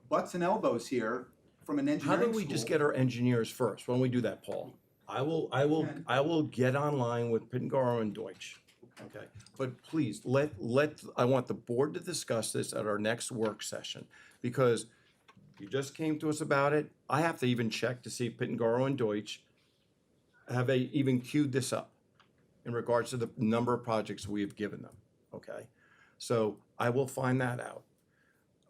butts and elbows here from an How engineering do we just school? get our engineers first? Why don't we do that, Paul? I will get online with Pittengarrow and Deutsch, okay? But please, I want the board to discuss this at our next work session, because you just came to us about it. I have to even check to see if Pittengarrow and Deutsch have even queued this up in regards to the number of projects we have given them, okay? So I will find that out.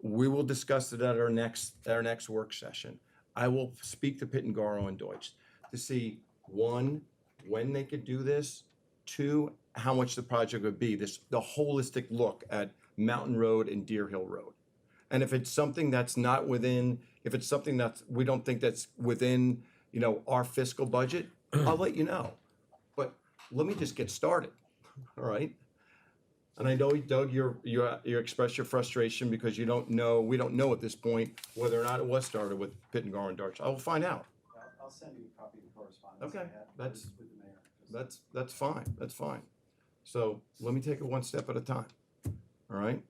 We will discuss it at our next work session. I will speak to Pittengarrow and Deutsch to see, one, when they could do this, two, how much the project would be, the holistic look at Mountain Road and Deer Hill Road. And if it's something that's not within, if it's something that's, we don't think that's within, our fiscal budget, I'll let you know. But let me just get started, all right? And I know, Doug, you express your frustration because we don't know at this point whether or not it was started with Pittengar and Darch. I will find out. I'll send you a copy of the correspondence I Okay, had that's- with the mayor. That's fine, that's fine. So let me take it one step at a time, all right?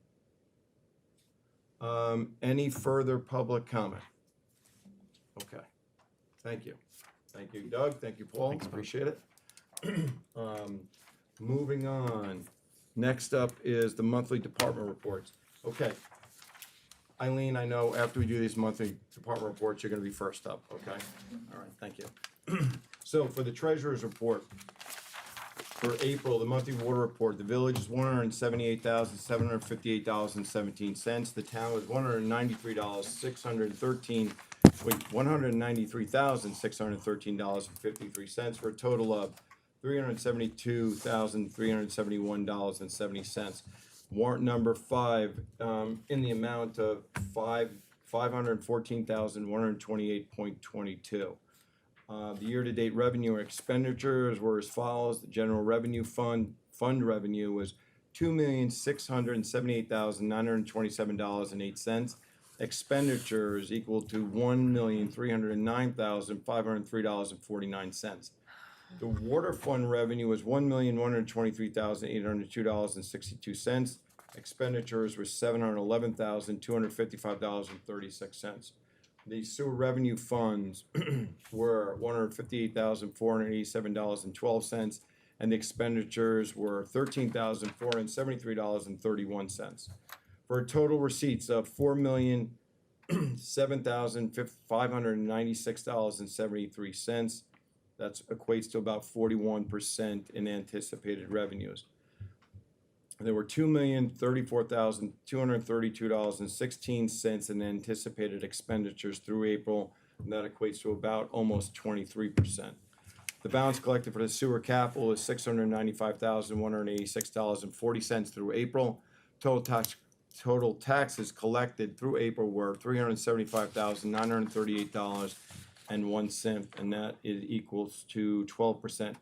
Any further public comment? Okay, thank you. Thank you, Doug, thank you, Paul, appreciate it. Moving on, next up is the monthly department reports. Okay. Eileen, I know after we do these monthly department reports, you're gonna be first up, okay? All right, thank you. So for the treasurer's report, for April, the monthly water report, the village is $178,758.17. The town was $193,613.53 for a total of $372,371.70. Warrant number 5, in the amount of $514,128.22. The year-to-date revenue or expenditures were as follows. The general revenue fund revenue was $2,678,927.08. Expenditures equal to $1,309,503.49. The water fund revenue was $1,123,802.62. Expenditures were $711,255.36. The sewer revenue funds were $158,487.12, and the expenditures were $13,473.31. For a total receipts of $4,007,596.73. That equates to about 41% in anticipated revenues. There were $2,034,232.16 in anticipated expenditures through April, and that equates to about almost 23%. The balance collected for the sewer capital is $695,186.40 through April. Total taxes collected through April were $375,938.01, and that equals to 12%.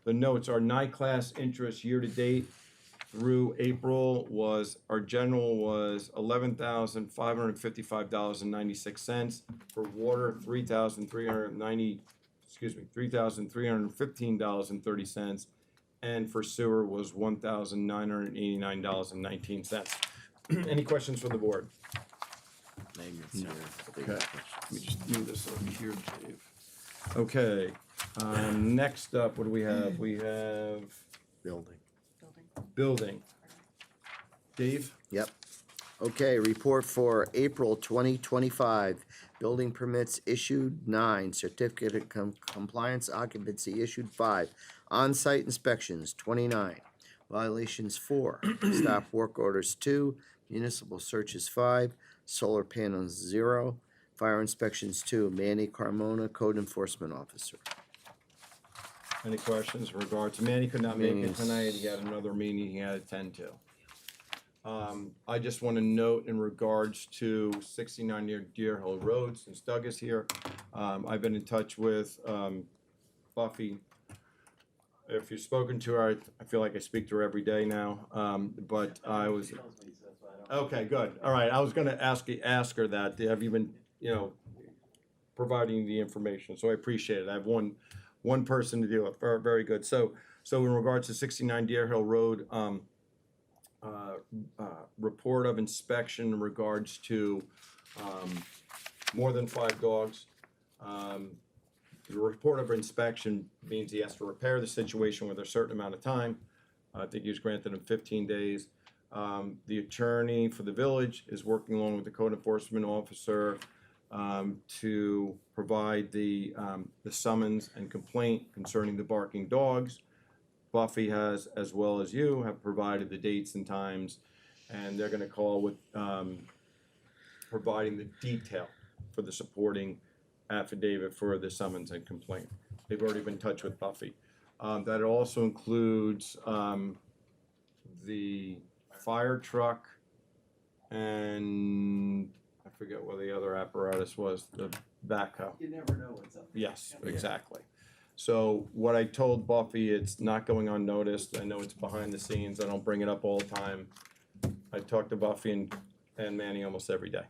The notes are NICLAS interest year-to-date through April our general was $11,555.96. For water, $3,315.30. And for sewer was $1,989.19. Any questions from the board? Maintenance here. Okay, let me just move this over here, Dave. Okay, next up, what do we have? We have Building. building. Dave? Yep. Okay, report for April 2025. Building permits issued 9, certificate of compliance occupancy issued 5, on-site inspections 29, violations 4, stop work orders 2, municipal searches 5, solar panels 0, fire inspections 2, Manny Carmona, code enforcement officer. Any questions in regards to, Manny could not make it Manny's- tonight, he had another meeting he had to attend to. I just want to note in regards to 69 near Deer Hill Road, since Doug is here, I've been in touch with Buffy. If you've spoken to her, I feel like I speak to her every day now, but I was, She tells me, so that's why I don't. okay, good, all right, I was gonna ask her that, have you been, providing the information, so I appreciate it, I have one person to do it, very, very good, so in regards to 69 Deer Hill Road, report of inspection in regards to more than 5 dogs. The report of inspection means he has to repair the situation within a certain amount of time. I think he was granted him 15 days. The attorney for the village is working along with the code enforcement officer to provide the summons and complaint concerning the barking dogs. Buffy has, as well as you, have provided the dates and times, and they're gonna call with providing the detail for the supporting affidavit for the summons and complaint. They've already been in touch with Buffy. That also includes, the fire truck and I forget what the other apparatus was, the backhoe. You never know what's up. Yes, exactly. So what I told Buffy, it's not going unnoticed. I know it's behind the scenes. I don't bring it up all the time. I talk to Buffy and Manny almost every day.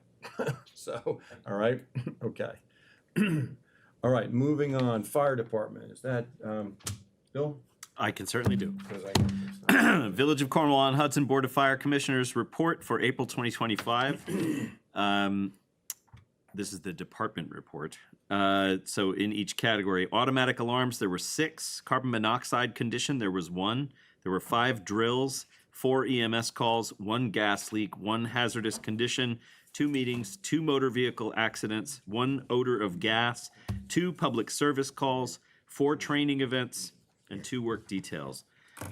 So, all right, okay. All right, moving on. Fire department. Is that Bill? I can certainly do. 'Cause I- Village of Cornwall on Hudson Board of Fire Commissioners report for April 2025. This is the department report. So in each category, automatic alarms, there were 6. Carbon monoxide condition, there was 1. There were 5 drills, 4 EMS calls, 1 gas leak, 1 hazardous condition, 2 meetings, 2 motor vehicle accidents, 1 odor of gas, 2 public service calls, 4 training events, and 2 work details.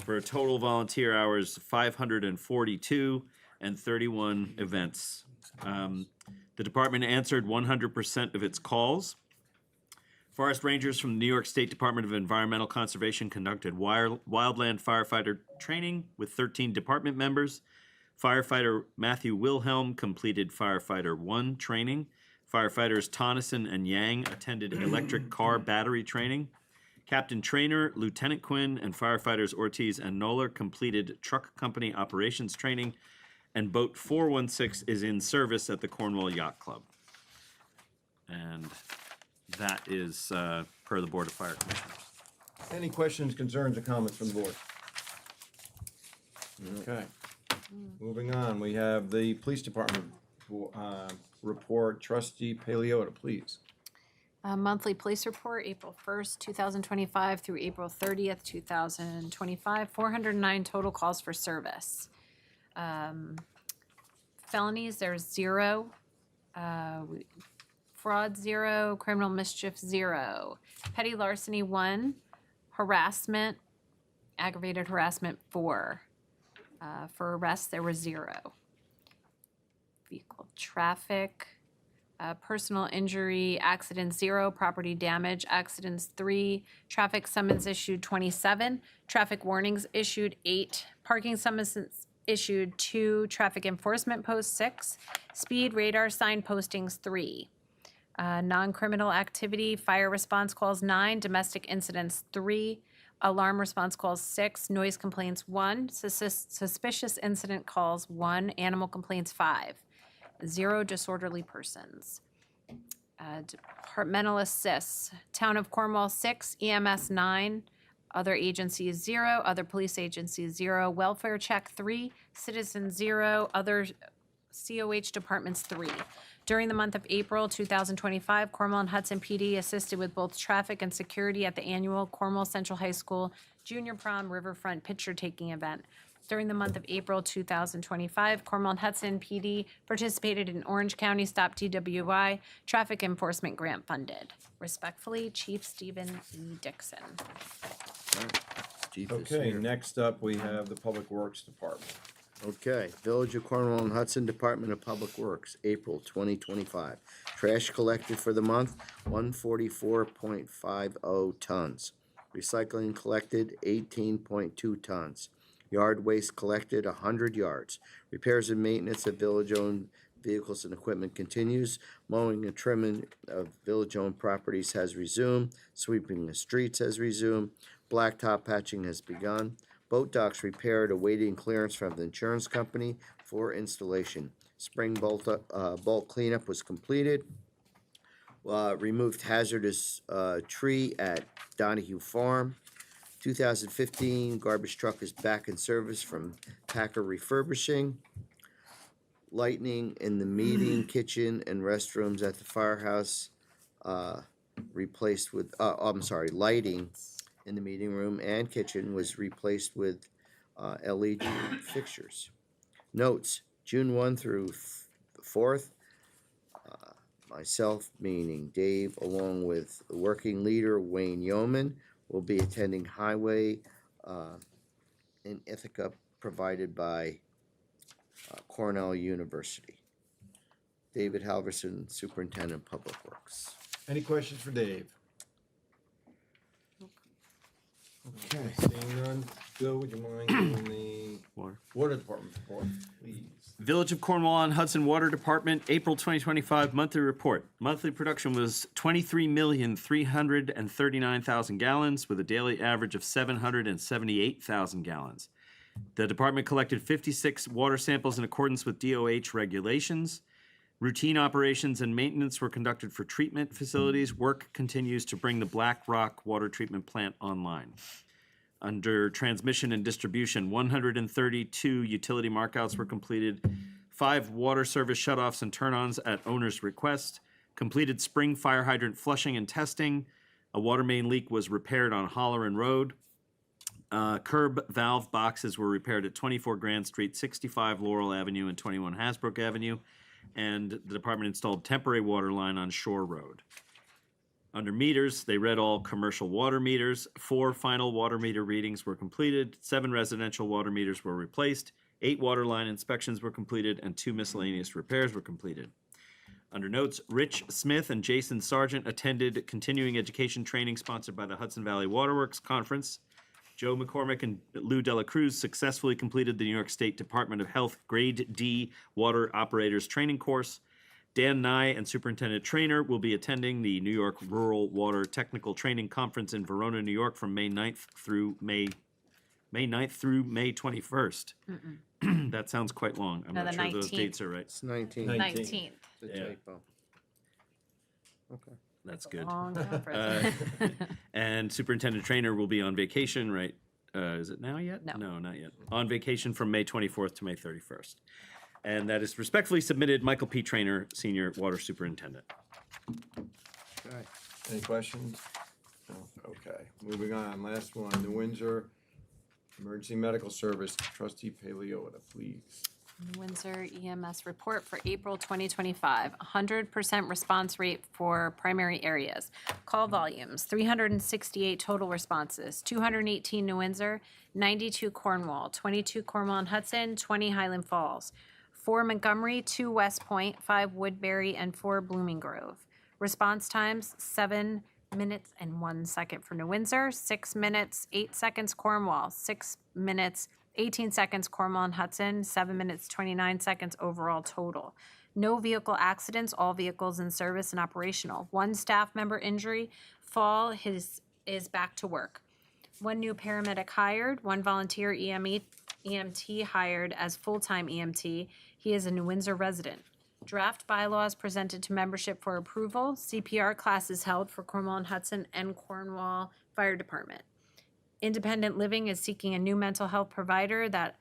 For a total volunteer hours, 542 and 31 events. The department answered 100% of its calls. Forest rangers from the New York State Department of Environmental Conservation conducted wildland firefighter training with 13 department members. Firefighter Matthew Wilhelm completed Firefighter 1 training. Firefighters Tonneson and Yang attended electric car battery training. Captain Trainer, Lieutenant Quinn, and firefighters Ortiz and Noller completed truck company operations training. And Boat 416 is in service at the Cornwall Yacht Club. And that is per the Board of Fire Commissioners. Any questions, concerns, or comments from the board? Okay. Moving on, we have the police department report. Trustee Paleota, please. Monthly police report, April 1st, 2025 through April 30th, 2025, 409 total calls for service. Felonies, there's 0. Fraud, 0. Criminal mischief, 0. Petty larceny, 1. Harassment, aggravated harassment, 4. For arrests, there were 0. Vehicle traffic, personal injury, accidents, 0. Property damage, accidents, 3. Traffic summons issued, 27. Traffic warnings issued, 8. Parking summonses issued, 2. Traffic enforcement posts, 6. Speed radar sign postings, 3. Non-criminal activity, fire response calls, 9. Domestic incidents, 3. Alarm response calls, 6. Noise complaints, 1. Suspicious incident calls, 1. Animal complaints, 5. 0 disorderly persons. Departmental assists, Town of Cornwall, 6. EMS, 9. Other agencies, 0. Other police agencies, 0. Welfare check, 3. Citizen, 0. Other COH departments, 3. During the month of April 2025, Cornwall and Hudson PD assisted with both traffic and security at the annual Cornwall Central High School Junior Prom Riverfront Picture Taking event. During the month of April 2025, Cornwall and Hudson PD participated in Orange County Stop DWI Traffic Enforcement Grant funded. Respectfully, Chief Stephen E. Dixon. Chief is Okay, here. next up, we have the Public Works Department. Okay, Village of Cornwall and Hudson Department of Public Works, April 2025. Trash collected for the month, 144.50 tons. Recycling collected, 18.2 tons. Yard waste collected, 100 yards. Repairs and maintenance of village-owned vehicles and equipment continues. Mowing and trimming of village-owned properties has resumed. Sweeping the streets has resumed. Blacktop patching has begun. Boat docks repaired, awaiting clearance from the insurance company for installation. Spring bulk cleanup was completed. Removed hazardous tree at Donahue Farm. 2015 garbage truck is back in service from Packer Refurbishing. Lighting in the meeting, kitchen, and restrooms at the firehouse replaced with, lighting in the meeting room and kitchen was replaced with LED fixtures. Notes, June 1 through 4th, myself, meaning Dave, along with the working leader Wayne Yeoman, will be attending Highway in Ithaca provided by Cornell University. David Halverson, Superintendent of Public Works. Any questions for Dave? Okay. Seeing none, Bill, would you mind doing the water department report, please? Village of Cornwall on Hudson Water Department, April 2025 monthly report. Monthly production was 23,339,000 gallons with a daily average of 778,000 gallons. The department collected 56 water samples in accordance with DOH regulations. Routine operations and maintenance were conducted for treatment facilities. Work continues to bring the Black Rock Water Treatment Plant online. Under transmission and distribution, 132 utility markouts were completed, 5 water service shutoffs and turn-ons at owner's request, completed spring fire hydrant flushing and testing, a water main leak was repaired on Holleran Road, curb valve boxes were repaired at 24 Grand Street, 65 Laurel Avenue, and 21 Hasbrook Avenue, and the department installed temporary water line on Shore Road. Under meters, they read all commercial water meters. 4 final water meter readings were completed. 7 residential water meters were replaced. 8 water line inspections were completed, and 2 miscellaneous repairs were completed. Under notes, Rich Smith and Jason Sargent attended continuing education training sponsored by the Hudson Valley Waterworks Conference. Joe McCormick and Lou Dela Cruz successfully completed the New York State Department of Health Grade D Water Operators Training Course. Dan Nye and Superintendent Trainer will be attending the New York Rural Water Technical Training Conference in Verona, New York from May 9th through May 21st. That sounds quite long. I'm No, not the sure those 19th. dates are right. It's 19. 19th. It's a Yeah. typo. Okay. That's good. Long conference. And Superintendent Trainer will be on vacation, right? Is it now yet? No. No, not yet. On vacation from May 24th to May 31st. And that is respectfully submitted, Michael P. Trainer, Senior Water Superintendent. Okay. Any questions? No? Okay, moving on, last one, New Windsor Emergency Medical Service, trustee Paleota, please. New Windsor EMS report for April 2025, 100% response rate for primary areas. Call volumes, 368 total responses, 218 New Windsor, 92 Cornwall, 22 Cornwall and Hudson, 20 Highland Falls, 4 Montgomery, 2 West Point, 5 Woodbury, and 4 Blooming Grove. Response times, 7 minutes and 1 second for New Windsor, 6 minutes, 8 seconds Cornwall, 6 minutes, 18 seconds Cornwall and Hudson, 7 minutes, 29 seconds overall total. No vehicle accidents, all vehicles in service and operational. 1 staff member injury, fall is back to work. 1 new paramedic hired, 1 volunteer EMT hired as full-time EMT. He is a New Windsor resident. Draft bylaws presented to membership for approval. CPR classes held for Cornwall and Hudson and Cornwall Fire Department. Independent Living is seeking a new mental health provider that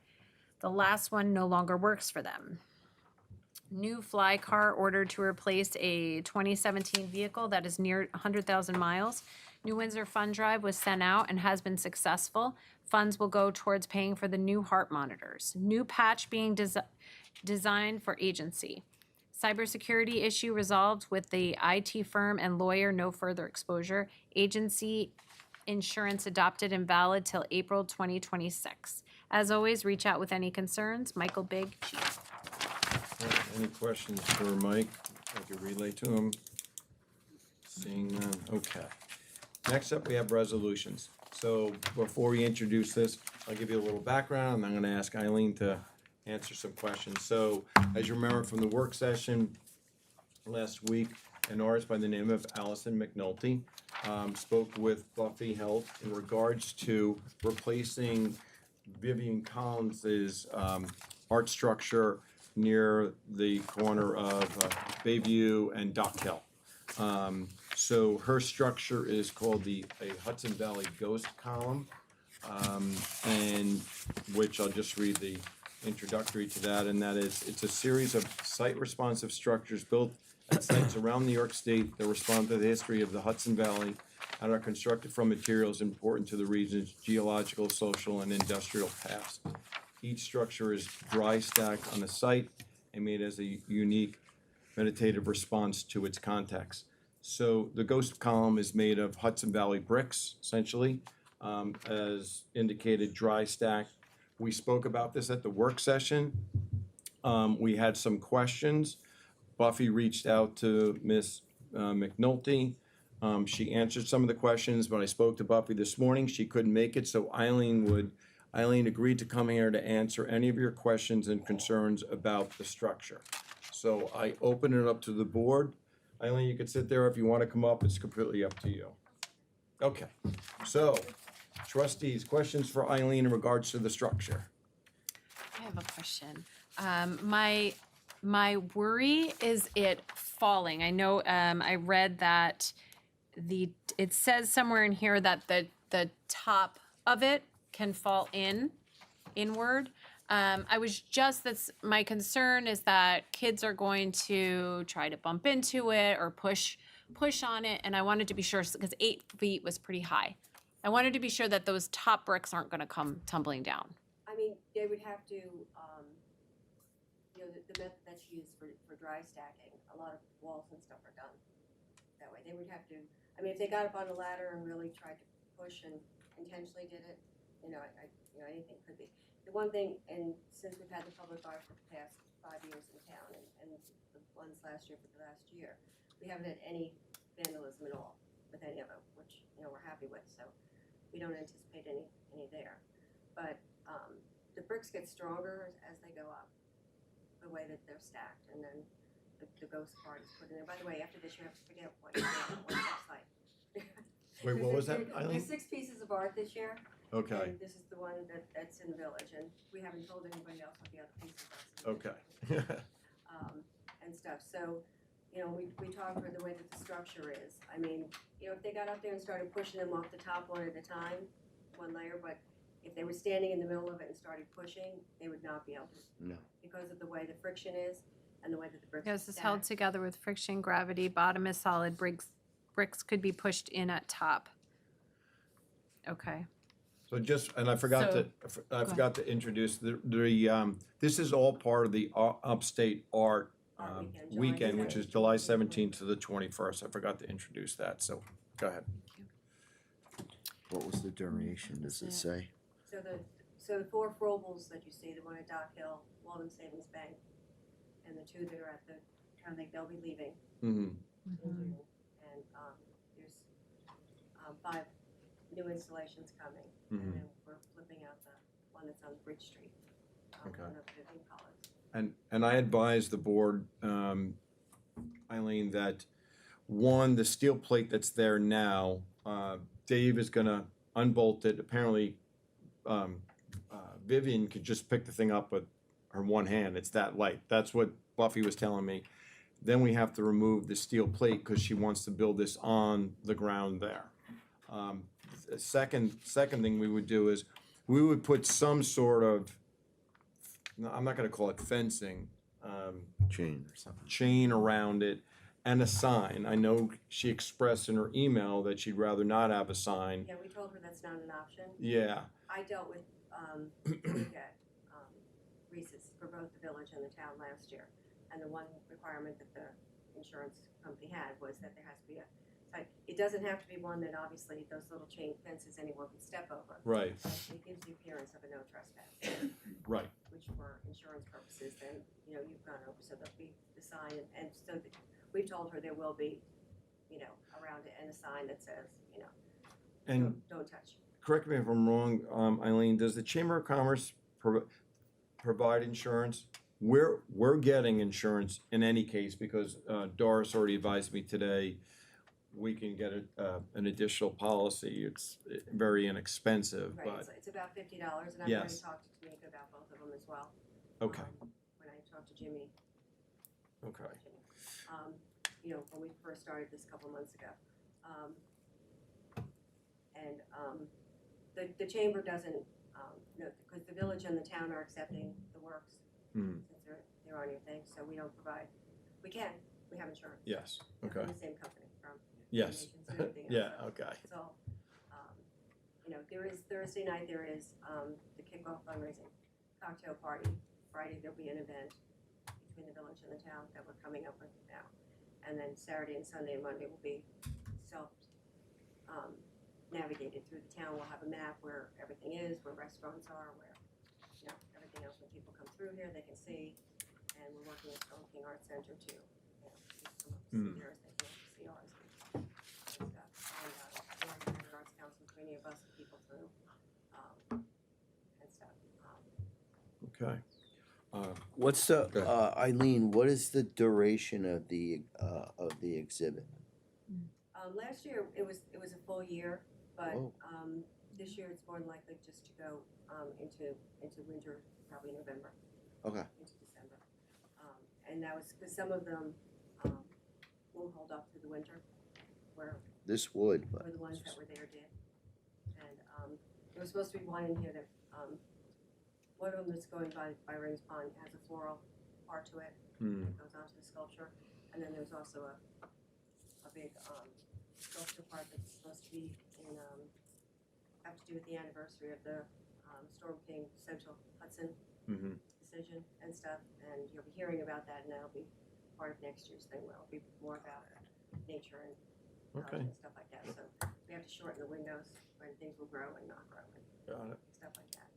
the last one no longer works for them. New fly car ordered to replace a 2017 vehicle that is near 100,000 miles. New Windsor Fund Drive was sent out and has been successful. Funds will go towards paying for the new heart monitors. New patch being designed for agency. Cybersecurity issue resolved with the IT firm and lawyer, no further exposure. Agency insurance adopted and valid till April 2026. As always, reach out with any concerns. Michael Big, Chief. All right, any questions for Mike? I could relay to him. Seeing none, okay. Next up, we have resolutions. So before we introduce this, I'll give you a little background, and I'm gonna ask Eileen to answer some questions. So, as you remember from the work session last week, an artist by the name of Allison McNulty spoke with Buffy Health in regards to replacing Vivian Collins's art structure near the corner of Bayview and Dock Hill. So her structure is called a Hudson Valley Ghost Column, and which I'll just read the introductory to that, and that is, it's a series of site-responsive structures built at sites around New York State that respond to the history of the Hudson Valley and are constructed from materials important to the region's geological, social, and industrial past. Each structure is dry stacked on the site and made as a unique meditative response to its context. So the ghost column is made of Hudson Valley bricks, essentially, as indicated, dry stacked. We spoke about this at the work session. We had some questions. Buffy reached out to Ms. McNulty She answered some of the questions. When I spoke to Buffy this morning, she couldn't make it, so Eileen agreed to come here to answer any of your questions and concerns about the structure. So I open it up to the board. Eileen, you can sit there if you want to come up. It's completely up to you. Okay, so trustees, questions for Eileen in regards to the structure? I have a question. My worry is it falling. I know, I read that it says somewhere in here that the top of it can fall inward. My concern is that kids are going to try to bump into it or push on it, and I wanted to be sure, because 8 feet was pretty high. I wanted to be sure that those top bricks aren't gonna come tumbling down. I mean, they would have to, the method that's used for dry stacking, a lot of walls and stuff are done that way. They would have to, I mean, if they got up on a ladder and really tried to push and intentionally did it, anything could be. The one thing, and since we've had the public art for the past 5 years in town, and the ones last year for the last year, we haven't had any vandalism at all with any of them, which, we're happy with, so we don't anticipate any there. But the bricks get stronger as they go up, the way that they're stacked, and then the ghost part is put in there. By the way, after this, you have to forget what it looks like. Wait, what was that, Eileen? There's 6 pieces of art this year. Okay, And this is the one that's in the village, and we haven't told anybody else what the other pieces are. okay. And stuff, so, we talked for the way that the structure is. I mean, if they got up there and started pushing them off the top one at a time, one layer, but if they were standing in the middle of it and started pushing, they would not be able to. No. Because of the way the friction is and the way that the bricks are This is held stacked. together with friction, gravity, bottom is solid, bricks could be pushed in at top. Okay. So just, and I forgot to introduce this is all part of the Upstate Art Art weekend, weekend, July which is July 17th to the 21st. I forgot to introduce that, so go ahead. What was the duration, does it say? So the 4 Froebels that you see, the one at Dock Hill, Walden Savings Bank, and the 2 that are at the Town Lake, they'll be leaving Mm-hmm. in June. And there's 5 new installations coming, and then we're flipping out the one that's on Bridge Street. Okay. One of Vivian College. And I advised the board, Eileen, that one, the steel plate that's there now, Dave is gonna unbolt it. Apparently, Vivian could just pick the thing up with her one hand. It's that light. That's what Buffy was telling me. Then we have to remove the steel plate because she wants to build this on the ground there. The second thing we would do is we would put some sort of, no, I'm not gonna call it fencing, Chain or something. chain around it and a sign. I know she expressed in her email that she'd rather not have a sign. Yeah, we told her that's not an option. Yeah, I dealt with at Reese's for both the village and the town last year. And the one requirement that the insurance company had was that there has to be it doesn't have to be one that obviously those little chain fences anyone can step over. right, But it gives the appearance of a no trespass, right. which for insurance purposes, then, you've gone over, so there'll be the sign, and so we've told her there will be, around it, and a sign that says, And don't touch. correct me if I'm wrong, Eileen, does the Chamber of Commerce provide insurance? We're getting insurance in any case because Doris already advised me today we can get an additional policy. It's very inexpensive, Right, but, it's about $50, and I've already Yes. talked to Tamika about both of them as well. okay, When I talked to Jimmy, okay. when we first started this a couple months ago. The chamber doesn't, because the village and the town are accepting the works, Hmm. since they're on your thing, so we don't provide, we have insurance. Yes, From okay, the same company, from yes, donations and everything else. yeah, So okay. it's all, there is, Thursday night, there is the kickoff fundraising cocktail party. Friday, there'll be an event between the village and the town that we're coming up with now. And then Saturday and Sunday and Monday will be navigated through the town. We'll have a map where everything is, where restaurants are, where, everything else, when people come through here, they can see. And we're working with the King Art Center to, see some of the Hmm. theirs, they can see ours. And stuff. Okay. What's the, Eileen, what is the duration of the exhibit? Last year, it was a full year, but, Oh. this year it's more than likely just to go, into winter, probably November, Okay. into December. And that was, because some of them, will hold up through the winter, where This would, but. the ones that were there did. And, there was supposed to be one in here that, one of them that's going by Rings Pond has a floral part to it, that goes onto the sculpture. And then there's also a big, sculpture part that's supposed to be in, have to do with the anniversary of the, Storm King Central Hudson decision and stuff. And you'll be hearing about that, and that'll be part of next year's thing, where it'll be more about nature and, Okay. and stuff like that. So we have to shorten the windows when things will grow and not grow and Got it. stuff like that.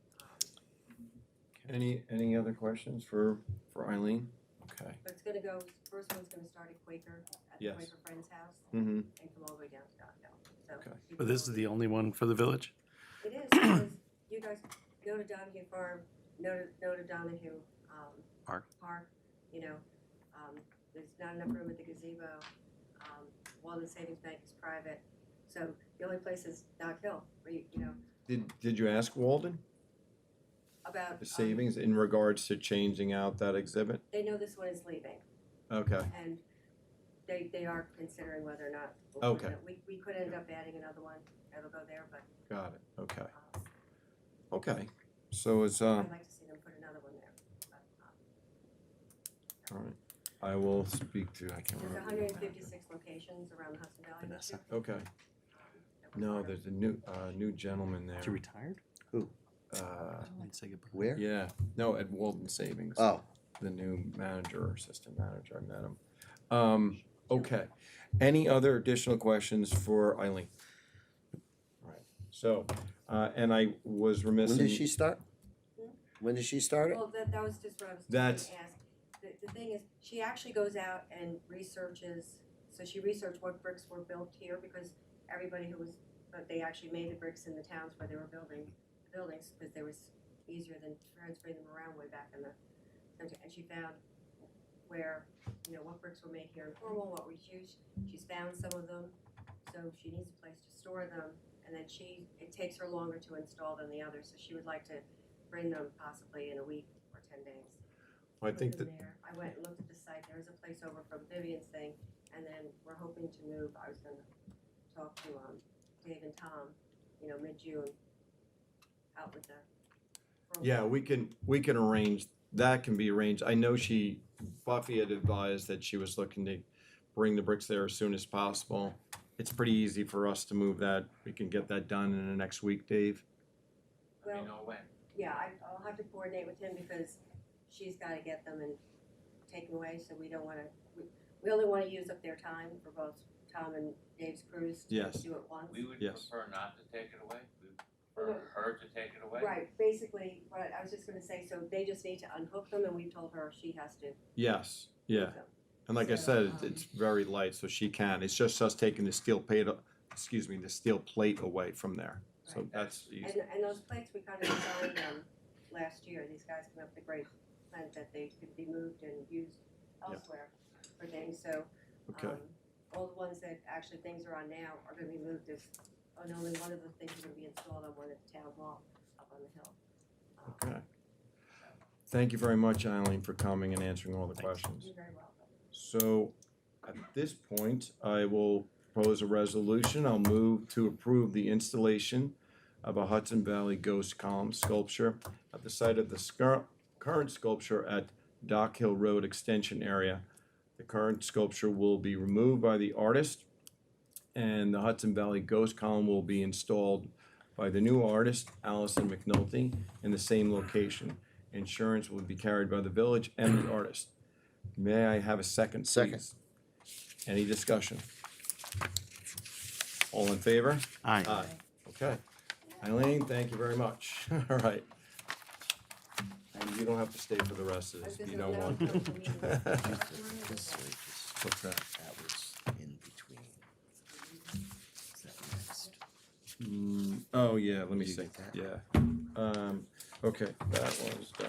Any other questions for Eileen? Okay. But it's gonna go, first one's gonna start at Quaker, at the Yes. Quaker Friends House, Mm-hmm. and come all the way down to Dock Hill. So Okay. you But can this go- is the only one for the village? It is, because you guys go to Donahue Farm, know to Donahue, Park. you know, there's not enough room at the gazebo. Walden Savings Bank is private, so the only place is Dock Hill, where you know, Did you ask Walden about. the savings in regards to changing out that exhibit? They know this one is leaving, Okay. and they are considering whether or not. Okay. We could end up adding another one that'll go there, but, Got it. Okay. Okay. So it's I'd like to see them put another one there. But, all right. I will speak to. I can't There's remember. 156 locations around the Hudson Valley this year. Okay. that we're No, part of. there's a new gentleman there. Is he retired? Might say goodbye. Where? Yeah. No, at Walden Savings. Oh, The new manager or assistant manager. I met him. Okay. Any other additional questions for Eileen? All right. So, and I was remiss when in. did she start? When did she start it? Well, that was just what I was That's- going to ask. The thing is, she actually goes out and researches, so she researched what bricks were built here, because everybody who was, but they actually made the bricks in the towns where they were building the buildings, because they was easier than transferring them around way back in the, and she found where, you know, what bricks were made here in Cornwall, what was used. She's found some of them, so she needs a place to store them, and then it takes her longer to install than the others, so she would like to bring them possibly in a week or 10 days. I think Put that. them there. I went and looked at the site, there is a place over from Vivian's thing, and then we're hoping to move, I was gonna talk to, Dave and Tom, you know, mid-June, out with the. Yeah, we can arrange, that can be arranged. I know Buffy had advised that she was looking to bring the bricks there as soon as possible. It's pretty easy for us to move that. We can get that done in the next week, Dave. Well, when. yeah, I'll have to coordinate with him, because she's gotta get them and take them away, so we don't wanna, we only wanna use up their time for both Tom and Dave's crews to Yes. do it once. We would Yes. prefer not to take it away, we would prefer her to take it away. Right, basically, what I was just gonna say, so they just need to unhook them, and we told her she has to Yes, yeah. move them. And like I So, said, it's very light, so she can. It's just us taking the steel plate, the steel plate away from there. So Right. that's easy. And those plates, we kind of designed them last year, these guys came up with a great plan that they could be moved and used elsewhere for things, so. Okay. All the ones that actually things are on now are gonna be moved as, and only one of the things are gonna be installed on one at the town hall up on the hill. Okay. Thank you very much, Eileen, for coming and answering all the questions. You're very welcome. So at this point, I will propose a resolution. I'll move to approve the installation of a Hudson Valley Ghost Column sculpture at the site of the current sculpture at Dock Hill Road Extension area. The current sculpture will be removed by the artist, and the Hudson Valley Ghost Column will be installed by the new artist, Allison McNulty, in the same location. Insurance will be carried by the village and the artist. May I have a second, Second. please? Any discussion? All in favor? Aye. Aye. Okay. Eileen, thank you very much. All right. And you don't have to stay for the rest of I was this if just you don't gonna want announce to. the meeting. This surface, What's that? that was in between. Is that next? Oh, yeah, let me Did you see. get that? Yeah. Okay, that was done.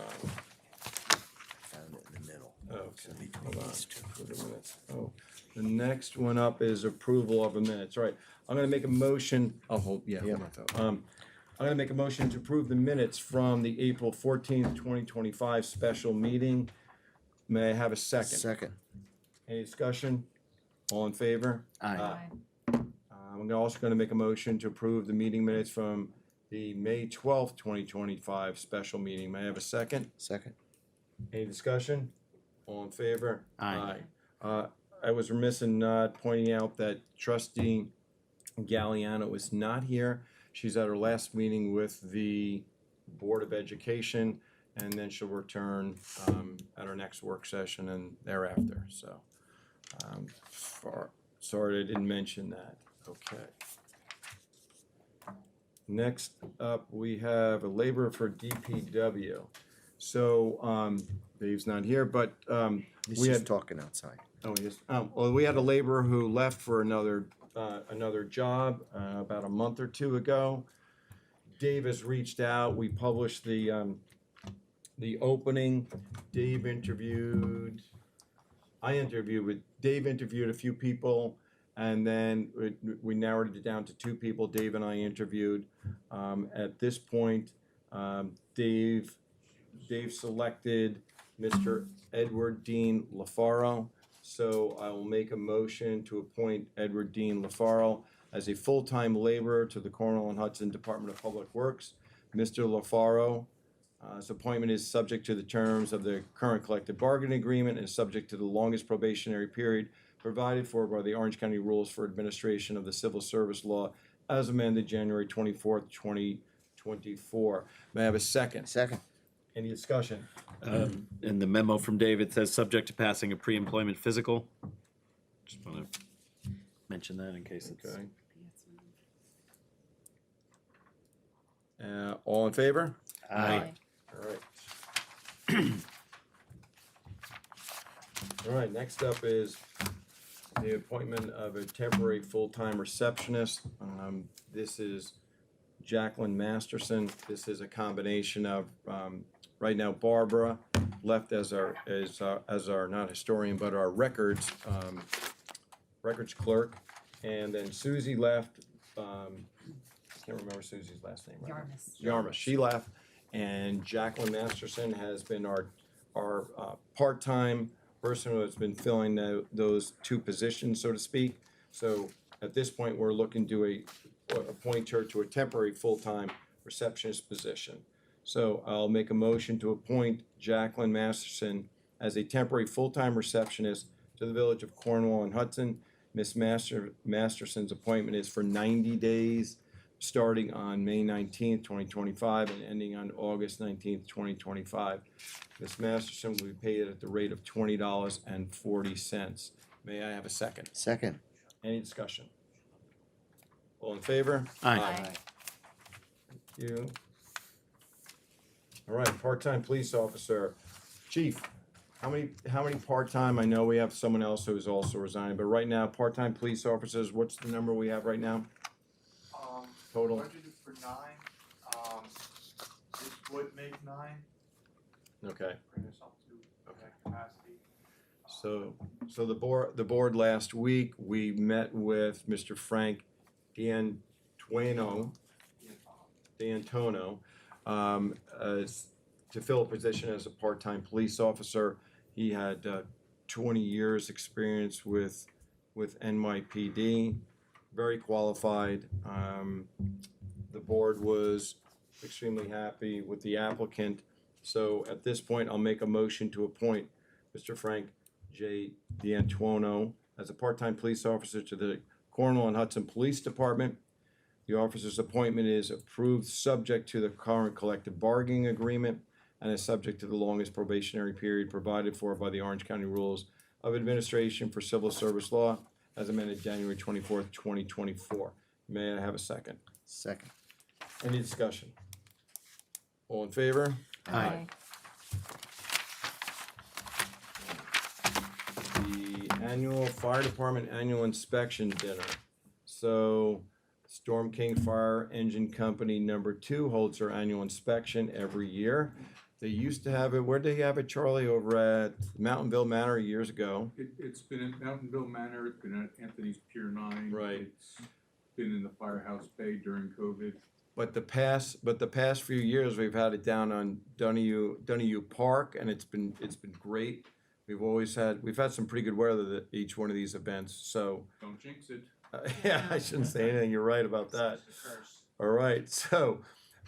Found it in the middle. Okay, hold on. For the minutes. Oh, the next one up is approval of the minutes. All right, I'm gonna make a motion, I'll hold, yeah, hold my thought. I'm gonna make a motion to approve the minutes from the April 14th, 2025 special meeting. May I have a second? Second. Any discussion? All in favor? Aye. I'm also gonna make a motion to approve the meeting minutes from the May 12th, 2025 special meeting. May I have a second? Second. Any discussion? All in favor? Aye. I was remiss in not pointing out that trustee Galliano is not here. She's at her last meeting with the Board of Education, and then she'll return at our next work session and thereafter, so. Sorry I didn't mention that, okay. Next up, we have a laborer for DPW. So, Dave's not here, but He's we just had, talking outside. oh, yes, well, we had a laborer who left for another job about a month or two ago. Dave has reached out, we published the opening. Dave interviewed a few people, and then we narrowed it down to two people. Dave and I interviewed. At this point, Dave selected Mr. Edward Dean LaFaro. So I will make a motion to appoint Edward Dean LaFaro as a full-time laborer to the Cornwall and Hudson Department of Public Works. Mr. LaFaro, his appointment is subject to the terms of the current collective bargaining agreement and is subject to the longest probationary period provided for by the Orange County Rules for Administration of the Civil Service Law as amended January 24th, 2024. May I have a second? Second. Any discussion? In the memo from David says, subject to passing a pre-employment physical. Just want to mention that in case it's. Okay. All in favor? Aye. All right. All right, next up is the appointment of a temporary full-time receptionist. This is Jacqueline Masterson. This is a combination of, right now Barbara left as our, not historian, but our records clerk. And then Susie left, I can't remember Susie's last name right now. Yarmus, she left. And Jacqueline Masterson has been our part-time person who has been filling those two positions, so to speak. So at this point, we're looking to appoint her to a temporary full-time receptionist position. So I'll make a motion to appoint Jacqueline Masterson as a temporary full-time receptionist to the Village of Cornwall and Hudson. Miss Masterson's appointment is for 90 days, starting on May 19th, 2025, and ending on August 19th, 2025. Ms. Masterson will be paid at the rate of $20.40. May I have a second? Second. Any discussion? All in favor? Aye. Thank you. All right, part-time police officer. Chief, how many part-time, I know we have someone else who's also resigning, but right now, part-time police officers, what's the number we have right now? Total? Budgeted for 9, this would make 9, Okay. bring us up to that capacity. So the board last week, we met with Mr. Frank D'Antono, to fill a position as a part-time police officer. He had 20 years experience with NYPD, very qualified. The board was extremely happy with the applicant. So at this point, I'll make a motion to appoint Mr. Frank J. D'Antuono as a part-time police officer to the Cornwall and Hudson Police Department. The officer's appointment is approved subject to the current collective bargaining agreement and is subject to the longest probationary period provided for by the Orange County Rules of Administration for Civil Service Law as amended January 24th, 2024. May I have a second? Second. Any discussion? All in favor? Aye. The annual fire department annual inspection dinner. So Storm King Fire Engine Company #2 holds their annual inspection every year. They used to have it, where'd they have it, Charlie? Over at Mountainville Manor years ago. It's been at Mountainville Manor, it's been at Anthony's Pier 9. Right. It's been in the Firehouse Bay during COVID. But the past few years, we've had it down on Donahue Park, and it's been great. We've had some pretty good weather at each one of these events, so. Don't jinx it. Yeah, I shouldn't say anything, you're right about that. All right, so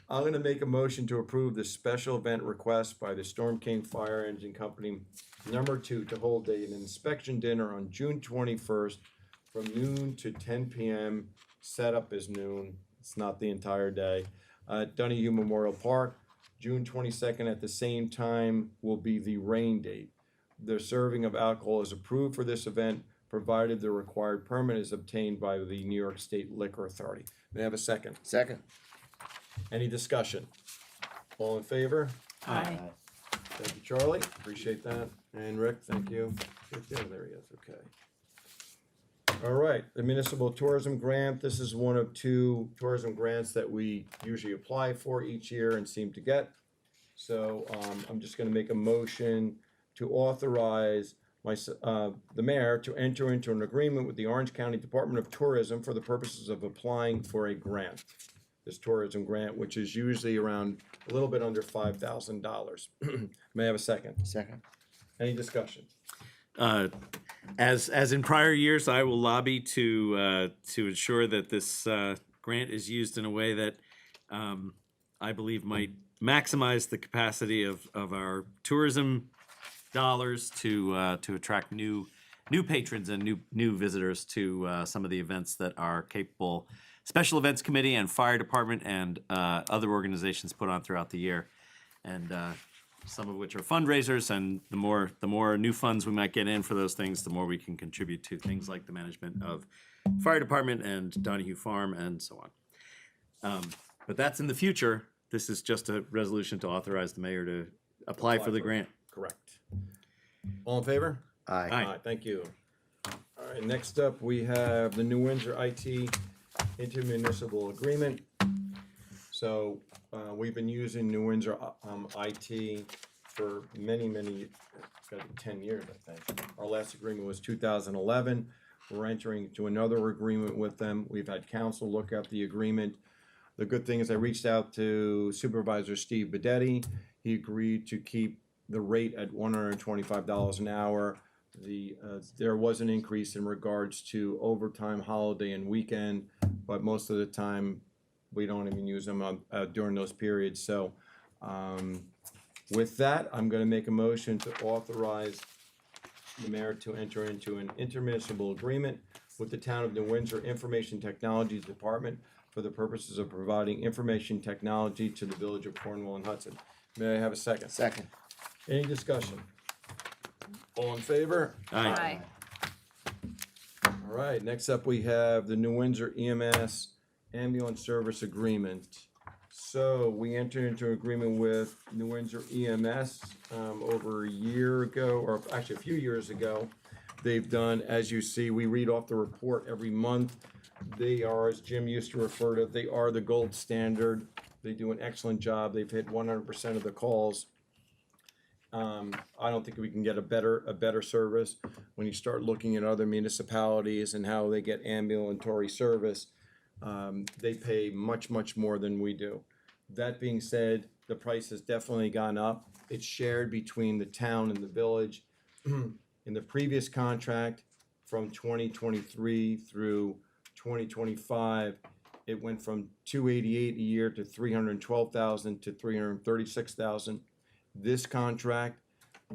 I'm gonna make a motion to approve the special event request by the Storm King Fire Engine Company #2 to hold an inspection dinner on June 21st from noon to 10 p.m. Setup is noon, it's not the entire day. Donahue Memorial Park, June 22nd at the same time will be the rain date. The serving of alcohol is approved for this event, provided the required permit is obtained by the New York State Liquor Authority. May I have a second? Second. Any discussion? All in favor? Aye. Thank you, Charlie, appreciate that. And Rick, thank you. Yeah, there he is, okay. All right, the municipal tourism grant, this is one of 2 tourism grants that we usually apply for each year and seem to get. So, I'm just gonna make a motion to authorize the mayor to enter into an agreement with the Orange County Department of Tourism for the purposes of applying for a grant. This tourism grant, which is usually around a little bit under $5,000. May I have a second? Second. Any discussion? As in prior years, I will lobby to ensure that this grant is used in a way that I believe might maximize the capacity of our tourism dollars to attract new patrons and new visitors to some of the events that our capable Special Events Committee and Fire Department and other organizations put on throughout the year, and some of which are fundraisers. And the more new funds we might get in for those things, the more we can contribute to things like the management of Fire Department and Donahue Farm and so on. But that's in the future. This is just a resolution to authorize the mayor to apply for the grant. Correct. All in favor? Aye. Aye. Thank you. All right, next up, we have the New Windsor IT intermunicipal agreement. So, we've been using New Windsor, IT for many, it's gotta be 10 years, I think. Our last agreement was 2011. We're entering into another agreement with them. We've had council look at the agreement. The good thing is I reached out to Supervisor Steve Bedetti. He agreed to keep the rate at $125 an hour. There was an increase in regards to overtime, holiday, and weekend, but most of the time, we don't even use them during those periods. So, with that, I'm gonna make a motion to authorize the mayor to enter into an intermunicipal agreement with the Town of New Windsor Information Technology Department for the purposes of providing information technology to the village of Cornwall and Hudson. May I have a second? Second. Any discussion? All in favor? Aye. All right, next up, we have the New Windsor EMS Ambulance Service Agreement. So we entered into an agreement with New Windsor EMS over a year ago, or actually a few years ago. They've done, as you see, we read off the report every month. They are, as Jim used to refer to, they are the gold standard. They do an excellent job. They've hit 100% of the calls. I don't think we can get a better service. When you start looking at other municipalities and how they get ambulatory service, they pay much more than we do. That being said, the price has definitely gone up. It's shared between the town and the village. In the previous contract, from 2023 through 2025, it went from $288 a year to $312,000 to $336,000. This contract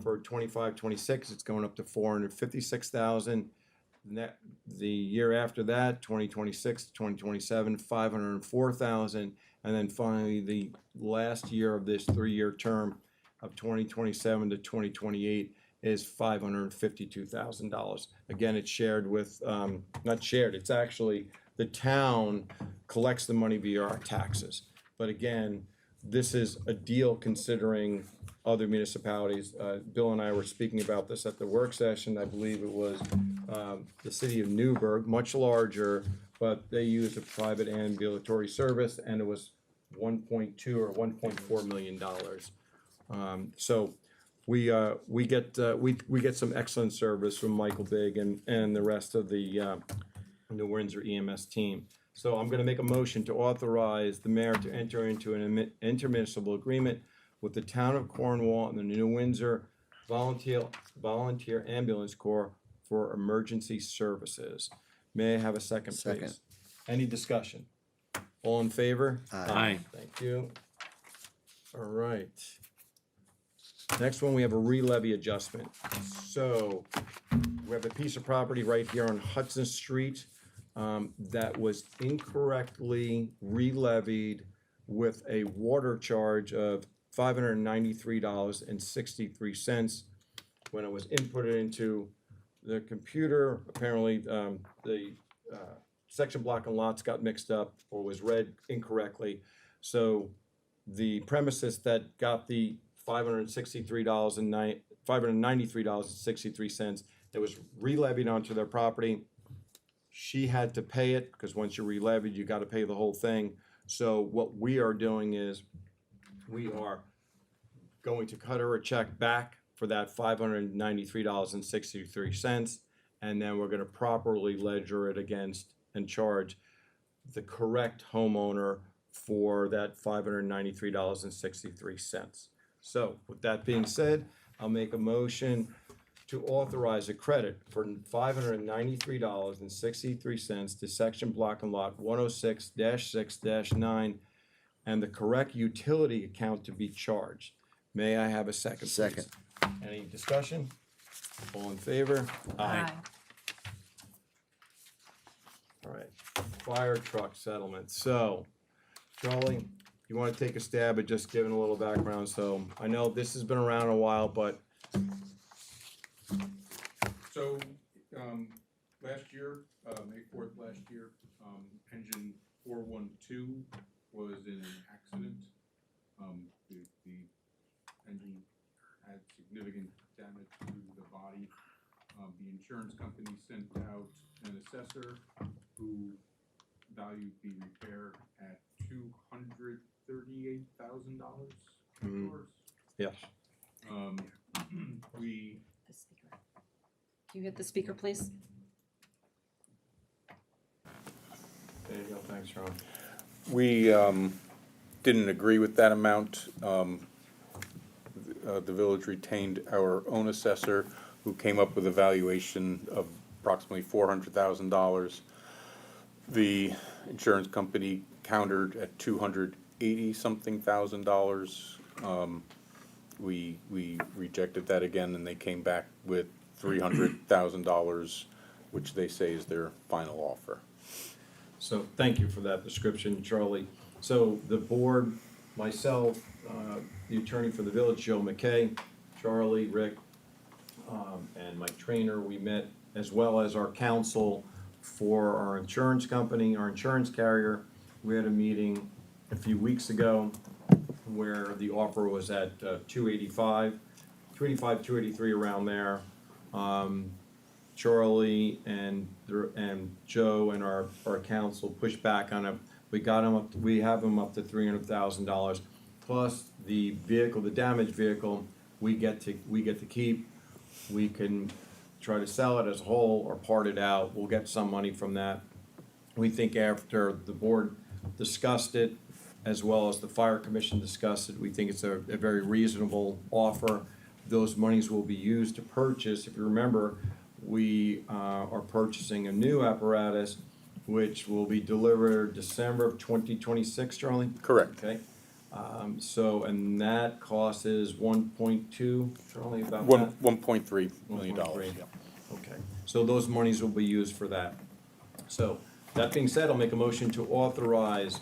for 25-26, it's going up to $456,000. The year after that, 2026 to 2027, $504,000, and then finally the last year of this 3-year term of 2027 to 2028 is $552,000. Again, it's shared with, not shared, it's actually the town collects the money via our taxes. But again, this is a deal considering other municipalities. Bill and I were speaking about this at the work session. I believe it was the city of Newburgh, much larger, but they used a private ambulatory service, and it was 1.2 or 1.4 million dollars. So we get some excellent service from Michael Big and the rest of the New Windsor EMS team. So I'm gonna make a motion to authorize the mayor to enter into an intermunicipal agreement with the town of Cornwall and the New Windsor Volunteer Ambulance Corps for emergency services. May I have a second, please? Second. Any discussion? All in favor? Aye. Thank you. All right. Next one, we have a re-levy adjustment. So we have a piece of property right here on Hudson Street that was incorrectly re-levied with a water charge of $593.63. When it was inputted into the computer, apparently the section block and lots got mixed up or was read incorrectly. So the premises that got the $593.63 that was re-levied onto their property, she had to pay it, because once you're re-levied, you gotta pay the whole thing. So what we are doing is, we are going to cut her a check back for that $593.63, and then we're gonna properly ledger it against and charge the correct homeowner for that $593.63. So with that being said, I'll make a motion to authorize a credit for $593.63 to section block and lot 106-6-9 and the correct utility account to be charged. May I have a second, please? Second. Any discussion? All in favor? Aye. All right, fire truck settlement. So, Charlie, you wanna take a stab at just giving a little background? So, I know this has been around a while, but So, last year, May 4th last year, engine 412 was in an accident. The engine had significant damage to the body. The insurance company sent out an assessor who valued the repair at $238,000. yes. We The speaker. Can you hit the speaker, please? There you go, thanks, Ron. We didn't agree with that amount. The village retained our own assessor, who came up with a valuation of approximately $400,000. The insurance company countered at $280-something thousand. We rejected that again, and they came back with $300,000, which they say is their final offer. So, thank you for that description, Charlie. So, the board, myself, the attorney for the village, Joe McKay, Charlie, Rick, and Mike Trainer, we met, as well as our counsel for our insurance company, our insurance carrier. We had a meeting a few weeks ago where the offer was at 285, 283 around there. Charlie and Joe and our counsel pushed back on it. We got him up, we have him up to $300,000, plus the vehicle, the damaged vehicle, we get to keep. We can try to sell it as a whole or part it out. We'll get some money from that. We think after the board discussed it, as well as the fire commission discussed it, we think it's a very reasonable offer. Those monies will be used to purchase, if you remember, we are purchasing a new apparatus which will be delivered December of 2026, Charlie? Correct. Okay, so, and that cost is 1.2, Charlie, about One, that? $1.3 million. 1.3. Okay, so those monies will be used for that. So, that being said, I'll make a motion to authorize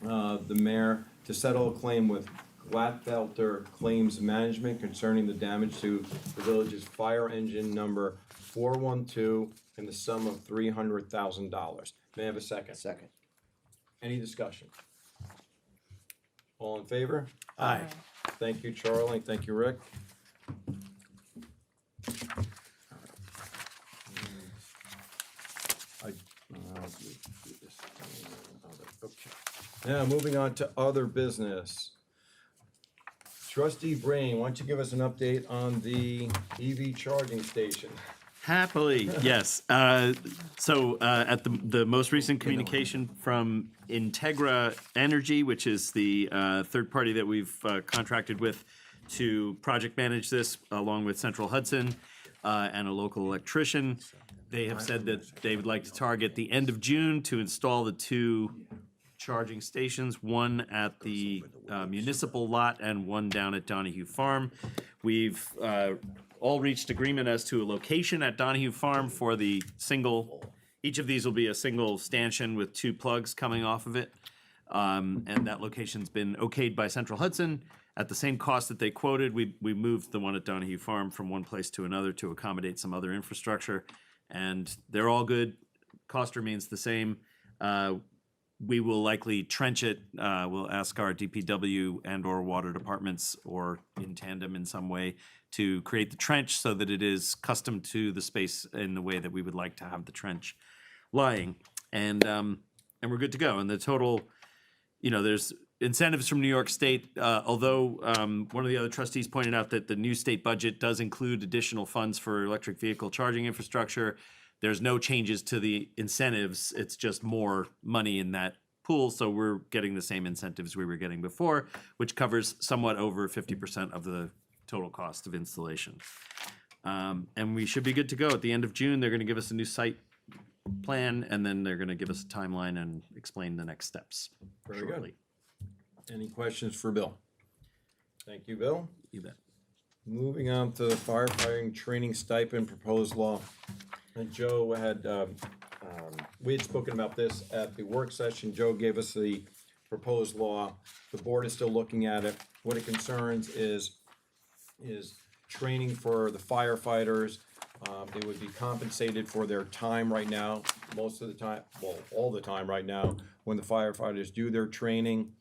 the mayor to settle a claim with Glatfelter Claims Management concerning the damage to the village's fire engine number 412 in the sum of $300,000. May I have a second? Second. Any discussion? All in favor? Aye. Thank you, Charlie. Thank you, Rick. Now, moving on to other business. Trustee Brain, why don't you give us an update on the EV charging station? Happily, yes. So at the most recent communication from Integra Energy, which is the third party that we've contracted with to project manage this, along with Central Hudson and a local electrician, they have said that they would like to target the end of June to install the 2 charging stations, one at the municipal lot and one down at Donahue Farm. We've all reached agreement as to a location at Donahue Farm for the single, each of these will be a single stanchion with 2 plugs coming off of it. And that location's been okayed by Central Hudson. At the same cost that they quoted, we moved the one at Donahue Farm from one place to another to accommodate some other infrastructure. And they're all good. Cost remains the same. We will likely trench it. We'll ask our DPW and or water departments or in tandem in some way to create the trench so that it is custom to the space in the way that we would like to have the trench lying. And we're good to go. And the total, there's incentives from New York State, although one of the other trustees pointed out that the new state budget does include additional funds for electric vehicle charging infrastructure. There's no changes to the incentives. It's just more money in that pool. So we're getting the same incentives we were getting before, which covers somewhat over 50% of the total cost of installation. And we should be good to go. At the end of June, they're going to give us a new site plan, and then they're going to give us a timeline and explain the next steps Very shortly. good. Any questions for Bill? Thank you, Bill. You bet. Moving on to the firefighting training stipend proposed law. And Joe had, we had spoken about this at the work session. Joe gave us the proposed law. The board is still looking at it. What it concerns is training for the firefighters. They would be compensated for their time right now, most of the time, well, all the time right now. When the firefighters do their training,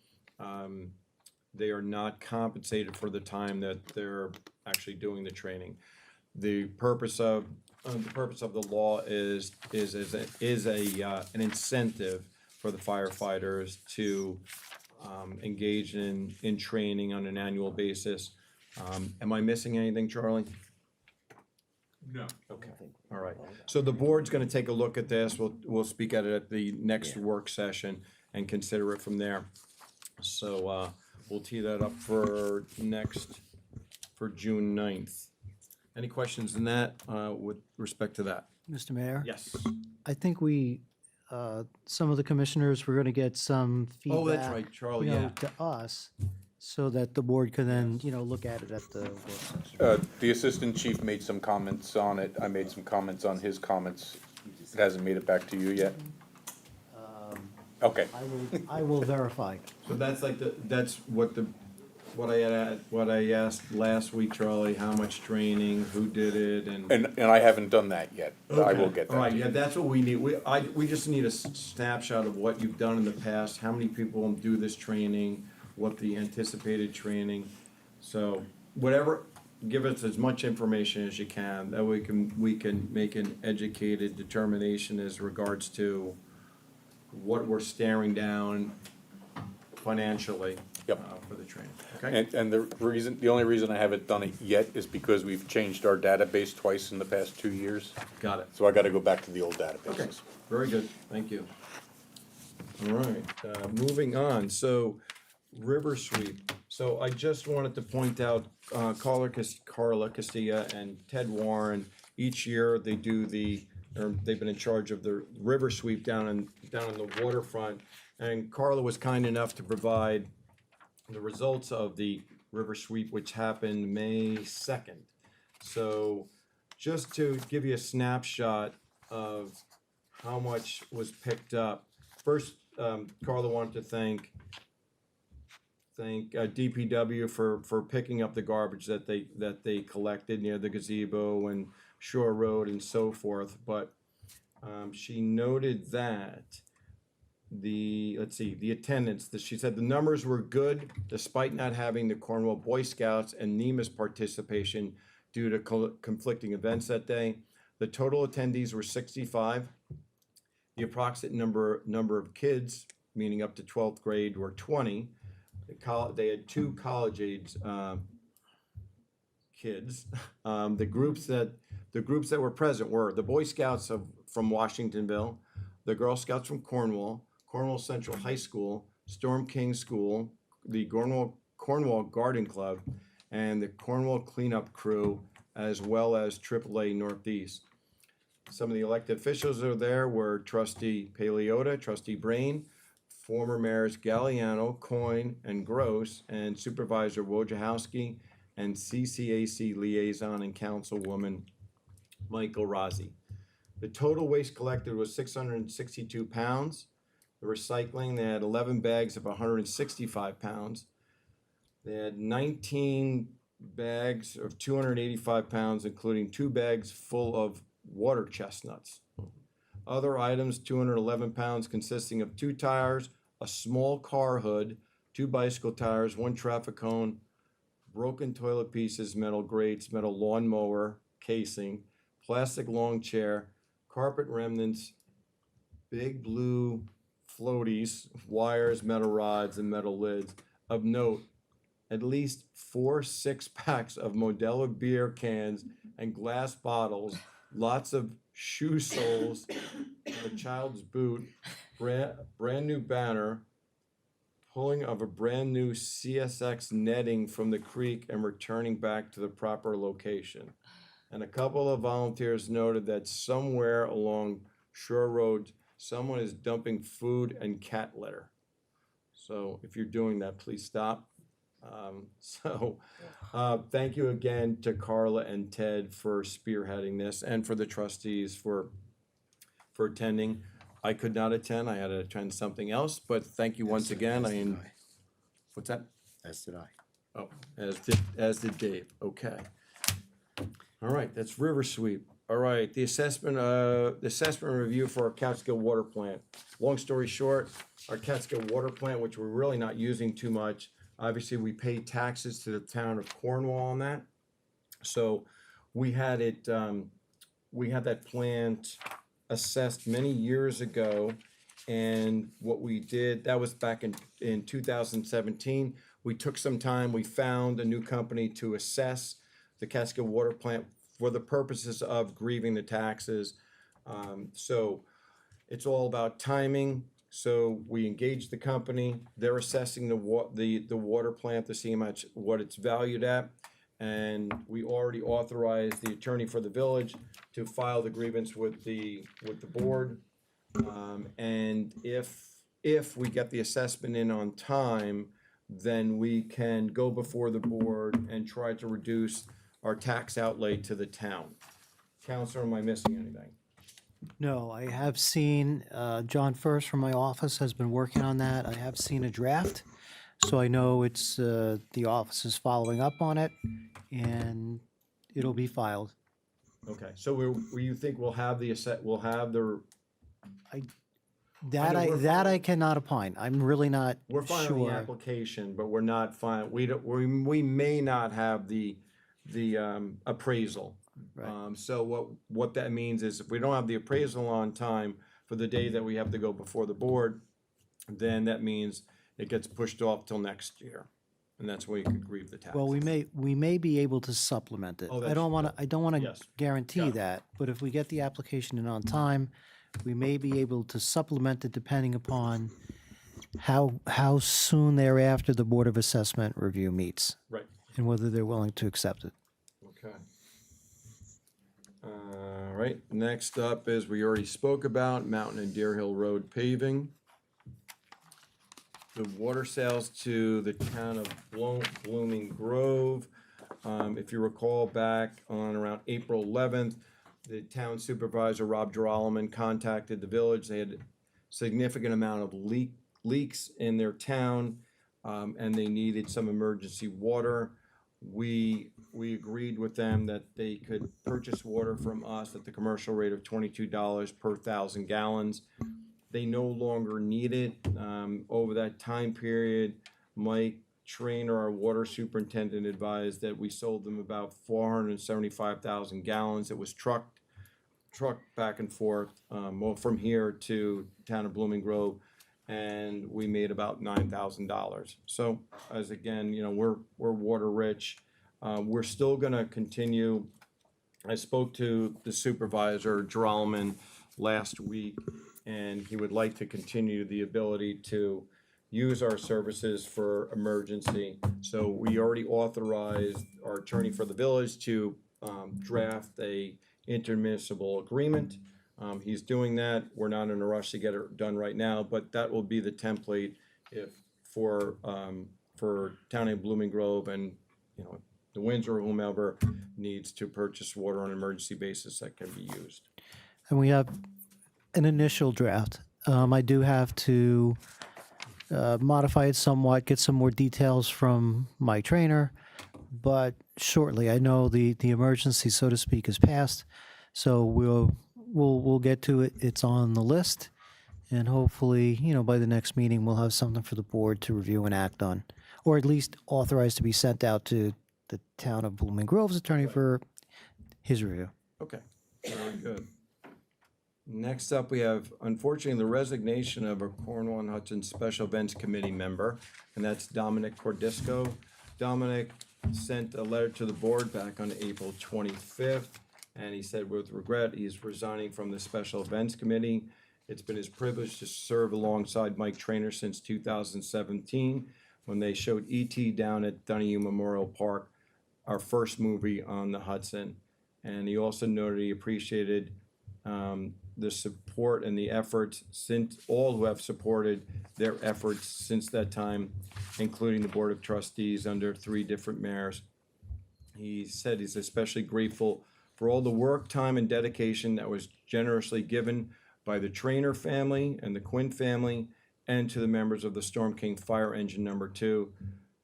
they are not compensated for the time that they're actually doing the training. The purpose of the law is an incentive for the firefighters to engage in training on an annual basis. Am I missing anything, Charlie? No. Okay, all right. So the board's gonna take a look at this. We'll speak at it at the next work session and consider it from there. So, we'll tee that up for June 9th. Any questions in that, with respect to that? Mr. Mayor? Yes. I think some of the commissioners were going to get some feedback. Oh, that's right, Charlie, yeah. To us, so that the board can then, look at it at the work session. The assistant chief made some comments on it. I made some comments on his comments. It hasn't made it back to you yet? Okay. I will verify. So that's like what I asked last week, Charlie, how much training, who did it, And I haven't done that yet. I will Okay. get that. All right, to you. yeah, that's what we need. We just need a snapshot of what you've done in the past, how many people do this training, what the anticipated training. So whatever, give us as much information as you can, that we can make an educated determination as regards to what we're staring down financially. Yep. For the training, okay? And the only reason I haven't done it yet is because we've changed our database twice in the past 2 years. Got it. So I gotta go back to the old Okay, databases. very good, thank you. All right, moving on, so River Sweep. So I just wanted to point out, Carla Castilla and Ted Warren, each year they do they've been in charge of the River Sweep down in the waterfront. And Carla was kind enough to provide the results of the River Sweep, which happened May 2nd. So just to give you a snapshot of how much was picked up. First, Carla wanted to thank DPW for picking up the garbage that they collected near the gazebo and Shore Road and so forth. But she noted that the attendance, she said the numbers were good despite not having the Cornwall Boy Scouts and NEMA's participation due to conflicting events that day. The total attendees were 65. The approximate number of kids meaning up to 12th grade, were 20. They had 2 college age kids. The groups that were present were the Boy Scouts from Washingtonville, the Girl Scouts from Cornwall, Cornwall Central High School, Storm King School, the Cornwall Garden Club, and the Cornwall Cleanup Crew, as well as AAA Northeast. Some of the elected officials that are there were Trustee Paleota, Trustee Brain, former mayors Galliano, Coyne, and Gross, and Supervisor Wojciechowski, and CCAC liaison and councilwoman Michael Rozzi. The total waste collected was 662 pounds. The recycling, they had 11 bags of 165 pounds. They had 19 bags of 285 pounds, including 2 bags full of water chestnuts. Other items, 211 pounds, consisting of 2 tires, a small car hood, 2 bicycle tires, 1 traffic cone, broken toilet pieces, metal grates, metal lawnmower casing, plastic lawn chair, carpet remnants, big blue floaties, wires, metal rods, and metal lids. Of note, at least 4 6-packs of Modelo beer cans and glass bottles, lots of shoe soles, a child's boot, brand new banner, pulling of a brand new CSX netting from the creek and returning back to the proper location. And a couple of volunteers noted that somewhere along Shore Road, someone is dumping food and cat litter. So if you're doing that, please stop. Thank you again to Carla and Ted for spearheading this, and for the trustees for attending. I could not attend, I had to attend something else, but thank you once again. What's that? As did I. Oh, as did Dave, okay. All right, that's River Sweep. All right, the assessment review for our Catskill Water Plant. Long story short, our Catskill Water Plant, which we're really not using too much, obviously we pay taxes to the town of Cornwall on that. So we had that plant assessed many years ago, and what we did, that was back in 2017. We took some time, we found a new company to assess the Catskill Water Plant for the purposes of grieving the taxes. So it's all about timing. So we engaged the company, they're assessing the water plant to see what it's valued at. And we already authorized the attorney for the village to file the grievance with the board. And if we get the assessment in on time, then we can go before the board and try to reduce our tax outlay to the town. Counselor, am I missing anything? No, I have seen, John First from my office has been working on that. I have seen a draft, so I know it's, the office is following up on it, and it'll be filed. Okay, so you think we'll have the That I cannot opine. I'm really not we're filing the sure. application, but we're not we may not have the appraisal. Right. So what that means is if we don't have the appraisal on time for the day that we have to go before the board, then that means it gets pushed off till next year. And that's where you could grieve the tax. Well, we may be able to supplement it. Oh, I don't want to yes. guarantee Got it. that, but if we get the application in on time, we may be able to supplement it depending upon how soon thereafter the Board of Assessment review meets Right, and whether they're willing to accept it. okay. All right, next up is we already spoke about Mountain and Deer Hill Road paving. The water sales to the town of Blooming Grove. If you recall back on around April 11th, the town supervisor, Rob Geralman, contacted the village. They had a significant amount of leaks in their town, and they needed some emergency water. We agreed with them that they could purchase water from us at the commercial rate of $22 per 1,000 gallons. They no longer need it. Over that time period, Mike Trainer, our water superintendent, advised that we sold them about 475,000 gallons. It was trucked back and forth, from here to town of Blooming Grove. and we made about $9,000. So as again, you know, we're water rich. We're still gonna continue. I spoke to the supervisor, Geralman, last week, and he would like to continue the ability to use our services for emergency. So we already authorized our attorney for the village to draft a intermunicipal agreement. He's doing that. We're not in a rush to get it done right now, but that will be the template if for Town of Blooming Grove and, you know, the Windsor or whomever needs to purchase water on an emergency basis that can be used. And we have an initial draft. I do have to modify it somewhat, get some more details from my trainer, but shortly, I know the emergency, so to speak, is passed, so we'll get to it. It's on the list, and hopefully, you know, by the next meeting, we'll have something for the board to review and act on, or at least authorized to be sent out to the Town of Blooming Grove's attorney for his review. Okay, very good. Next up, we have, unfortunately, the resignation of a Cornwall and Hudson Special Events Committee member, and that's Dominic Cordisco. Dominic sent a letter to the board back on April 25th, and he said with regret, he's resigning from the Special Events Committee. It's been his privilege to serve alongside Mike Trainer since 2017, when they showed E.T. down at Donahue Memorial Park, our first movie on the Hudson. And he also noted he appreciated the support and the efforts since all who have supported their efforts since that time, including the Board of Trustees under 3 different mayors. He said he's especially grateful for all the work, time, and dedication that was generously given by the Trainer family and the Quinn family, and to the members of the Storm King Fire Engine Number 2.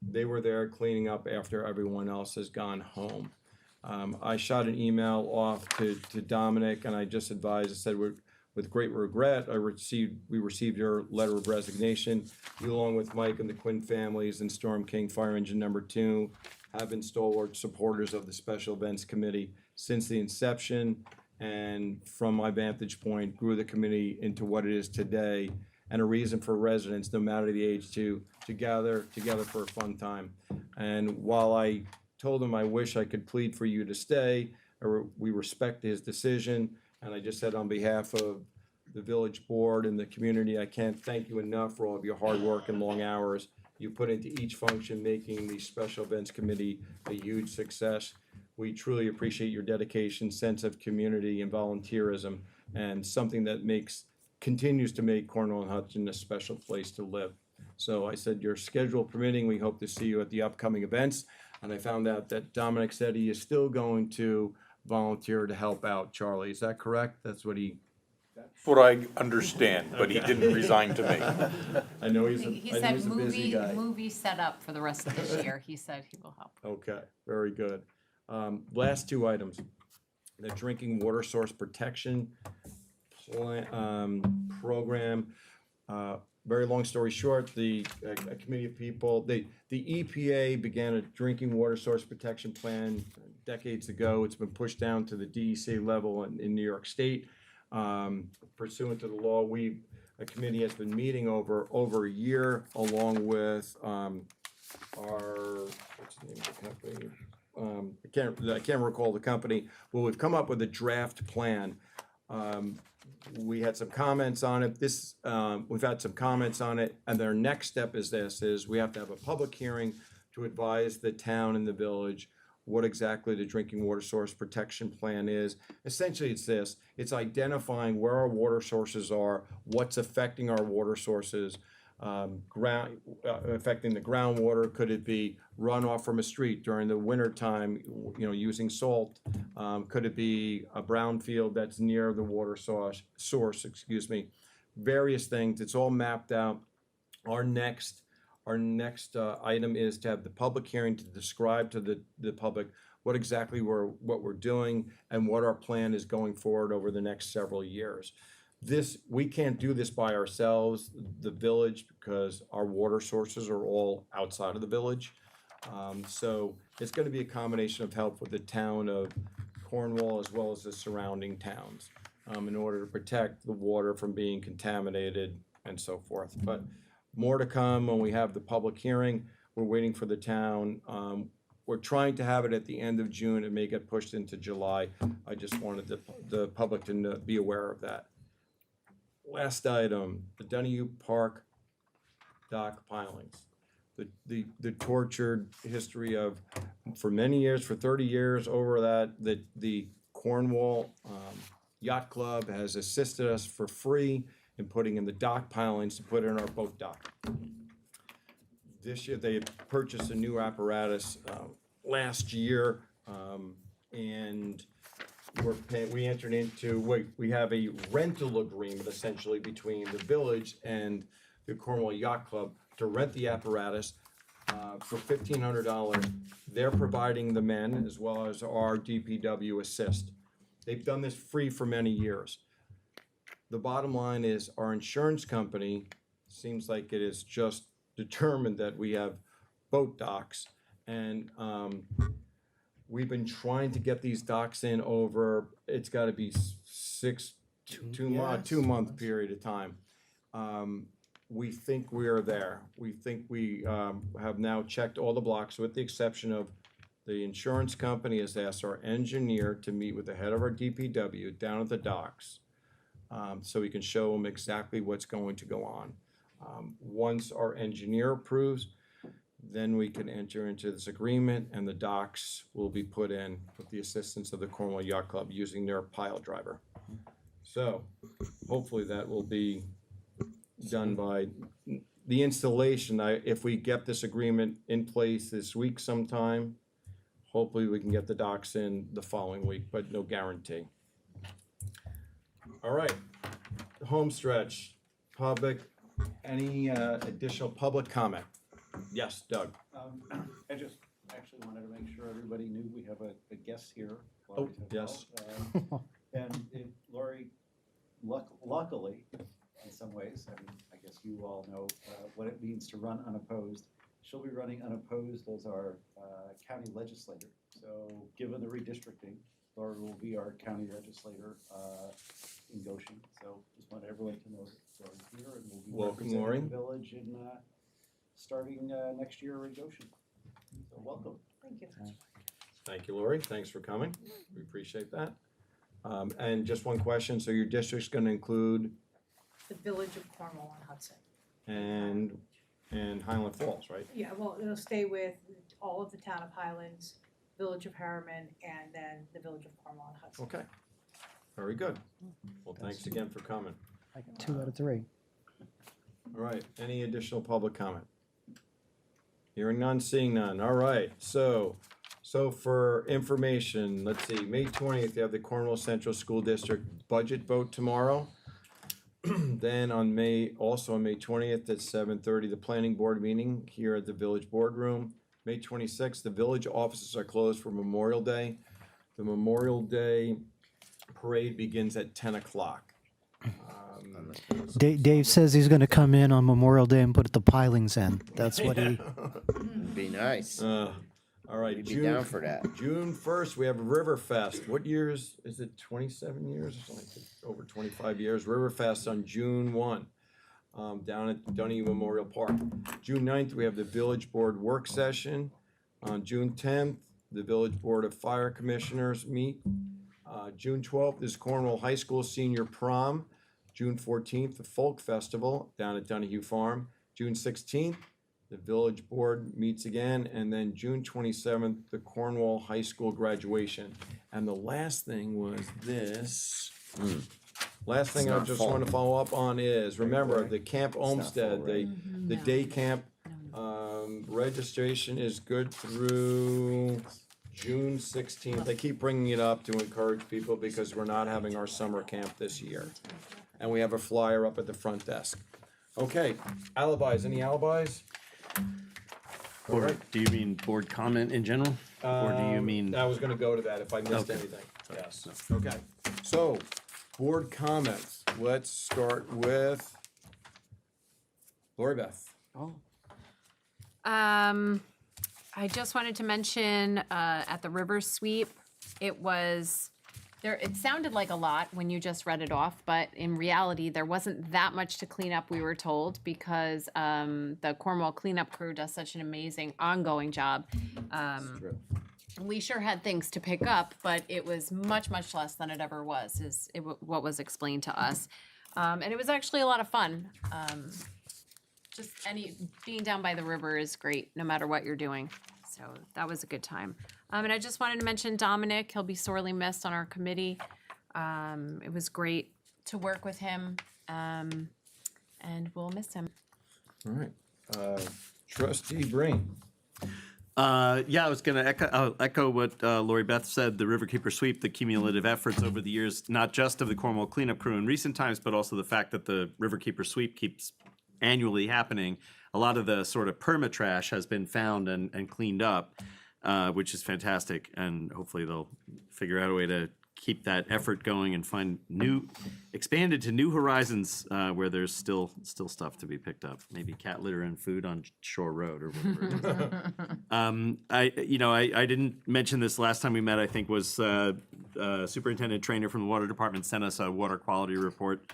They were there cleaning up after everyone else has gone home. I shot an email off to Dominic, and I just advised, I said, with great regret, we received your letter of resignation. You, along with Mike and the Quinn families and Storm King Fire Engine Number 2, have been stalwart supporters of the Special Events Committee since the inception, and from my vantage point, grew the committee into what it is today, and a reason for residents, no matter the age, to gather together for a fun time. And while I told him I wish I could plead for you to stay, we respect his decision, and I just said on behalf of the village board and the community, I can't thank you enough for all of your hard work and long hours you put into each function, making the Special Events Committee a huge success. We truly appreciate your dedication, sense of community, and volunteerism, and something that continues to make Cornwall and Hudson a special place to live. So I said, your schedule permitting, we hope to see you at the upcoming events. And I found out that Dominic said he is still going to volunteer to help out Charlie. Is that correct? That's what he... That's what I understand, but he didn't resign to me. I know He I know said he's a busy guy. movie set up for the rest of this year. He said he will help. Okay, very good. Last 2 items. The drinking water source protection program. Very long story short, a committee of people, the EPA began a drinking water source protection plan decades ago. It's been pushed down to the DEC level in New York State. Pursuant to the law, a committee has been meeting over a year, along with what's the name of the company? I can't recall the company. Well, we've come up with a draft plan. We had some comments on it. We've had some comments on it, and their next step is we have to have a public hearing to advise the town and the village what exactly the drinking water source protection plan is. Essentially, it's identifying where our water sources are, what's affecting our water sources, affecting the groundwater. Could it be runoff from a street during the winter time, using salt? Could it be a brownfield that's near the water source, various things. It's all mapped out. Our next item is to have the public hearing to describe to the public what exactly what we're doing and what our plan is going forward over the next several years. We can't do this by ourselves, the village, because our water sources are all outside of the village. So it's going to be a combination of help with the town of Cornwall as well as the surrounding towns in order to protect the water from being contaminated and so forth. But more to come when we have the public hearing. We're waiting for the town. We're trying to have it at the end of June. It may get pushed into July. I just wanted the public to be aware of that. Last item, the Donahue Park dock pilings. The tortured history of, for many years, for 30 years over that, the Cornwall Yacht Club has assisted us for free in putting in the dock pilings to put in our boat dock. This year, they purchased a new apparatus last year, and we entered into, we have a rental agreement essentially between the village and the Cornwall Yacht Club to rent the apparatus for $1,500. They're providing the men as well as our DPW assist. They've done this free for many years. The bottom line is our insurance company seems like it is just determined that we have boat docks, and we've been trying to get these docks in over, it's gotta be two month period of time. We think we are there. We think we have now checked all the blocks, with the exception of the insurance company has asked our engineer to meet with the head of our DPW down at the docks, so we can show them exactly what's going to go on. Once our engineer approves, then we can enter into this agreement, and the docks will be put in with the assistance of the Cornwall Yacht Club using their pile driver. So hopefully that will be done by the installation. If we get this agreement in place this week sometime, hopefully we can get the docks in the following week, but no guarantee. All right, home stretch, public, any additional public comment? Yes, Doug. I just actually wanted to make sure everybody knew we have a guest here. Oh, yes. And Lori, luckily, in some ways, I mean, I guess you all know what it means to run unopposed. She'll be running unopposed as our county legislator. So given the redistricting, Lori will be our county legislator in Goshen. So just want everyone to know that Lori's here, and we'll be Welcome, representing Lori. the village in starting next year in Goshen. So welcome. Thank you. Thank you, Lori. Thanks for coming. We appreciate that. And just one question, so your district's gonna include The village of Cornwall and Hudson. and Highland Falls, right? Yeah, well, it'll stay with all of the town of Highlands, village of Harriman, and then the village of Cornwall and Hudson. Okay, very good. Well, thanks again for coming. I got 2 out of 3. All right, any additional public comment? Hearing none, seeing none. All right, so for information, let's see, May 20th, you have the Cornwall Central School District budget vote tomorrow. Then on May 20th at 7:30, the planning board meeting here at the village boardroom. May 26th, the village offices are closed for Memorial Day. The Memorial Day parade begins at 10 o'clock. Dave says he's going to come in on Memorial Day and put the pilings in. That's what he. Be nice. All right, You'd be down for that. June 1st, we have Riverfest. What years, is it 27 years or something? Over 25 years. Riverfest on June 1, down at Donahue Memorial Park. June 9th, we have the Village Board Work Session. On June 10th, the Village Board of Fire Commissioners meet. June 12th is Cornwall High School Senior Prom. June 14th, the Folk Festival down at Donahue Farm. June 16th, the Village Board meets again, and then June 27th, the Cornwall High School graduation. And the last thing was this. Last thing I not just full. want to follow up on is, remember, the Camp not full, Olmsted, right? the day camp, registration is good through June 16th. I keep bringing it up to encourage people because we're not having our summer camp this year. And we have a flyer up at the front desk. Okay, alibis, any alibis? Or do you mean board comment in general? Or do you mean? I was gonna go to that if I missed Okay. anything. Yes, okay. So, board comments. Let's start with Lori Beth. I just wanted to mention, at the river sweep, it was it sounded like a lot when you just read it off, but in reality, there wasn't that much to clean up, we were told, because the Cornwall cleanup crew does such an amazing ongoing job. We sure had things to pick up, but it was much, much less than it ever was, what was explained to us. And it was actually a lot of fun. Just being down by the river is great, no matter what you're doing. So that was a good time. And I just wanted to mention Dominic. He'll be sorely missed on our committee. It was great to work with him, and we'll miss him. All right. Trustee Breen. Yeah, I was going to echo what Lori Beth said. The Riverkeeper Sweep, the cumulative efforts over the years, not just of the Cornwall cleanup crew in recent times, but also the fact that the Riverkeeper Sweep keeps annually happening. A lot of the sort of perma-trash has been found and cleaned up, which is fantastic. And hopefully they'll figure out a way to keep that effort going and find expanded to new horizons where there's still stuff to be picked up. Maybe cat litter and food on Shore Road or whatever it is. I didn't mention this last time we met. I think was Superintendent Trainer from the Water Department sent us a water quality report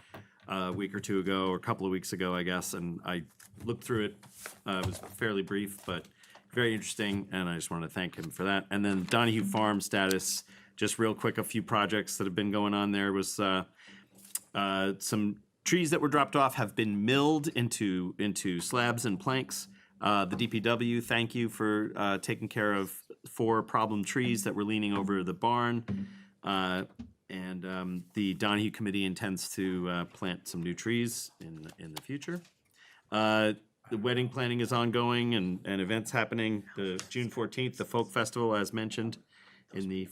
a week or two ago, or a couple of weeks ago, I guess, and I looked through it. It was fairly brief, but very interesting, and I just want to thank him for that. And then Donahue Farm status, just real quick, a few projects that have been going on there was some trees that were dropped off have been milled into slabs and planks. The DPW, thank you for taking care of 4 problem trees that were leaning over the barn. And the Donahue Committee intends to plant some new trees in the future. The wedding planning is ongoing and events happening. The June 14th, the Folk Festival, as mentioned,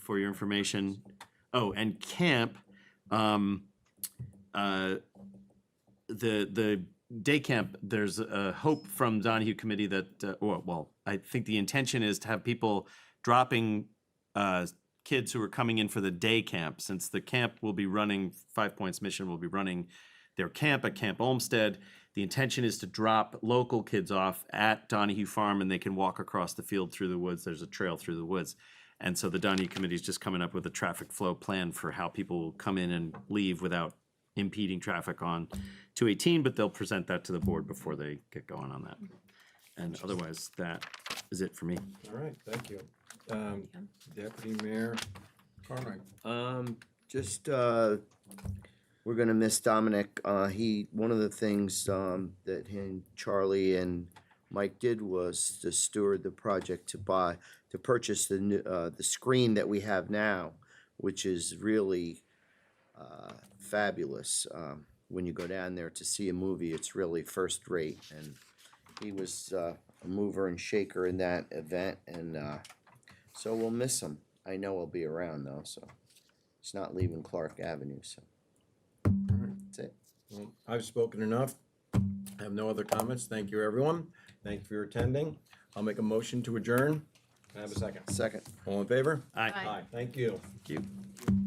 for your information. Oh, and camp, the day camp, there's a hope from Donahue Committee that, I think the intention is to have people dropping kids who are coming in for the day camp, since the camp will be running, 5 Points Mission will be running their camp at Camp Olmsted. The intention is to drop local kids off at Donahue Farm, and they can walk across the field through the woods. There's a trail through the woods. And so the Donahue Committee is just coming up with a traffic flow plan for how people will come in and leave without impeding traffic on 218, but they'll present that to the board before they get going on that. And otherwise, that is it for me. All right, thank you. Deputy Mayor Cartwright. We're gonna miss Dominic. One of the things that he and Charlie and Mike did was to steward the project to purchase the screen that we have now, which is really fabulous. When you go down there to see a movie, it's really first rate, and he was a mover and shaker in that event, and so we'll miss him. I know he'll be around though, so he's not leaving Clark Avenue, so that's it. Well, I've spoken enough. I have no other comments. Thank you, everyone. Thank you for attending. I'll make a motion to adjourn. Can I have a second? Second. All in favor? Aye. Aye. Thank you. Thank you.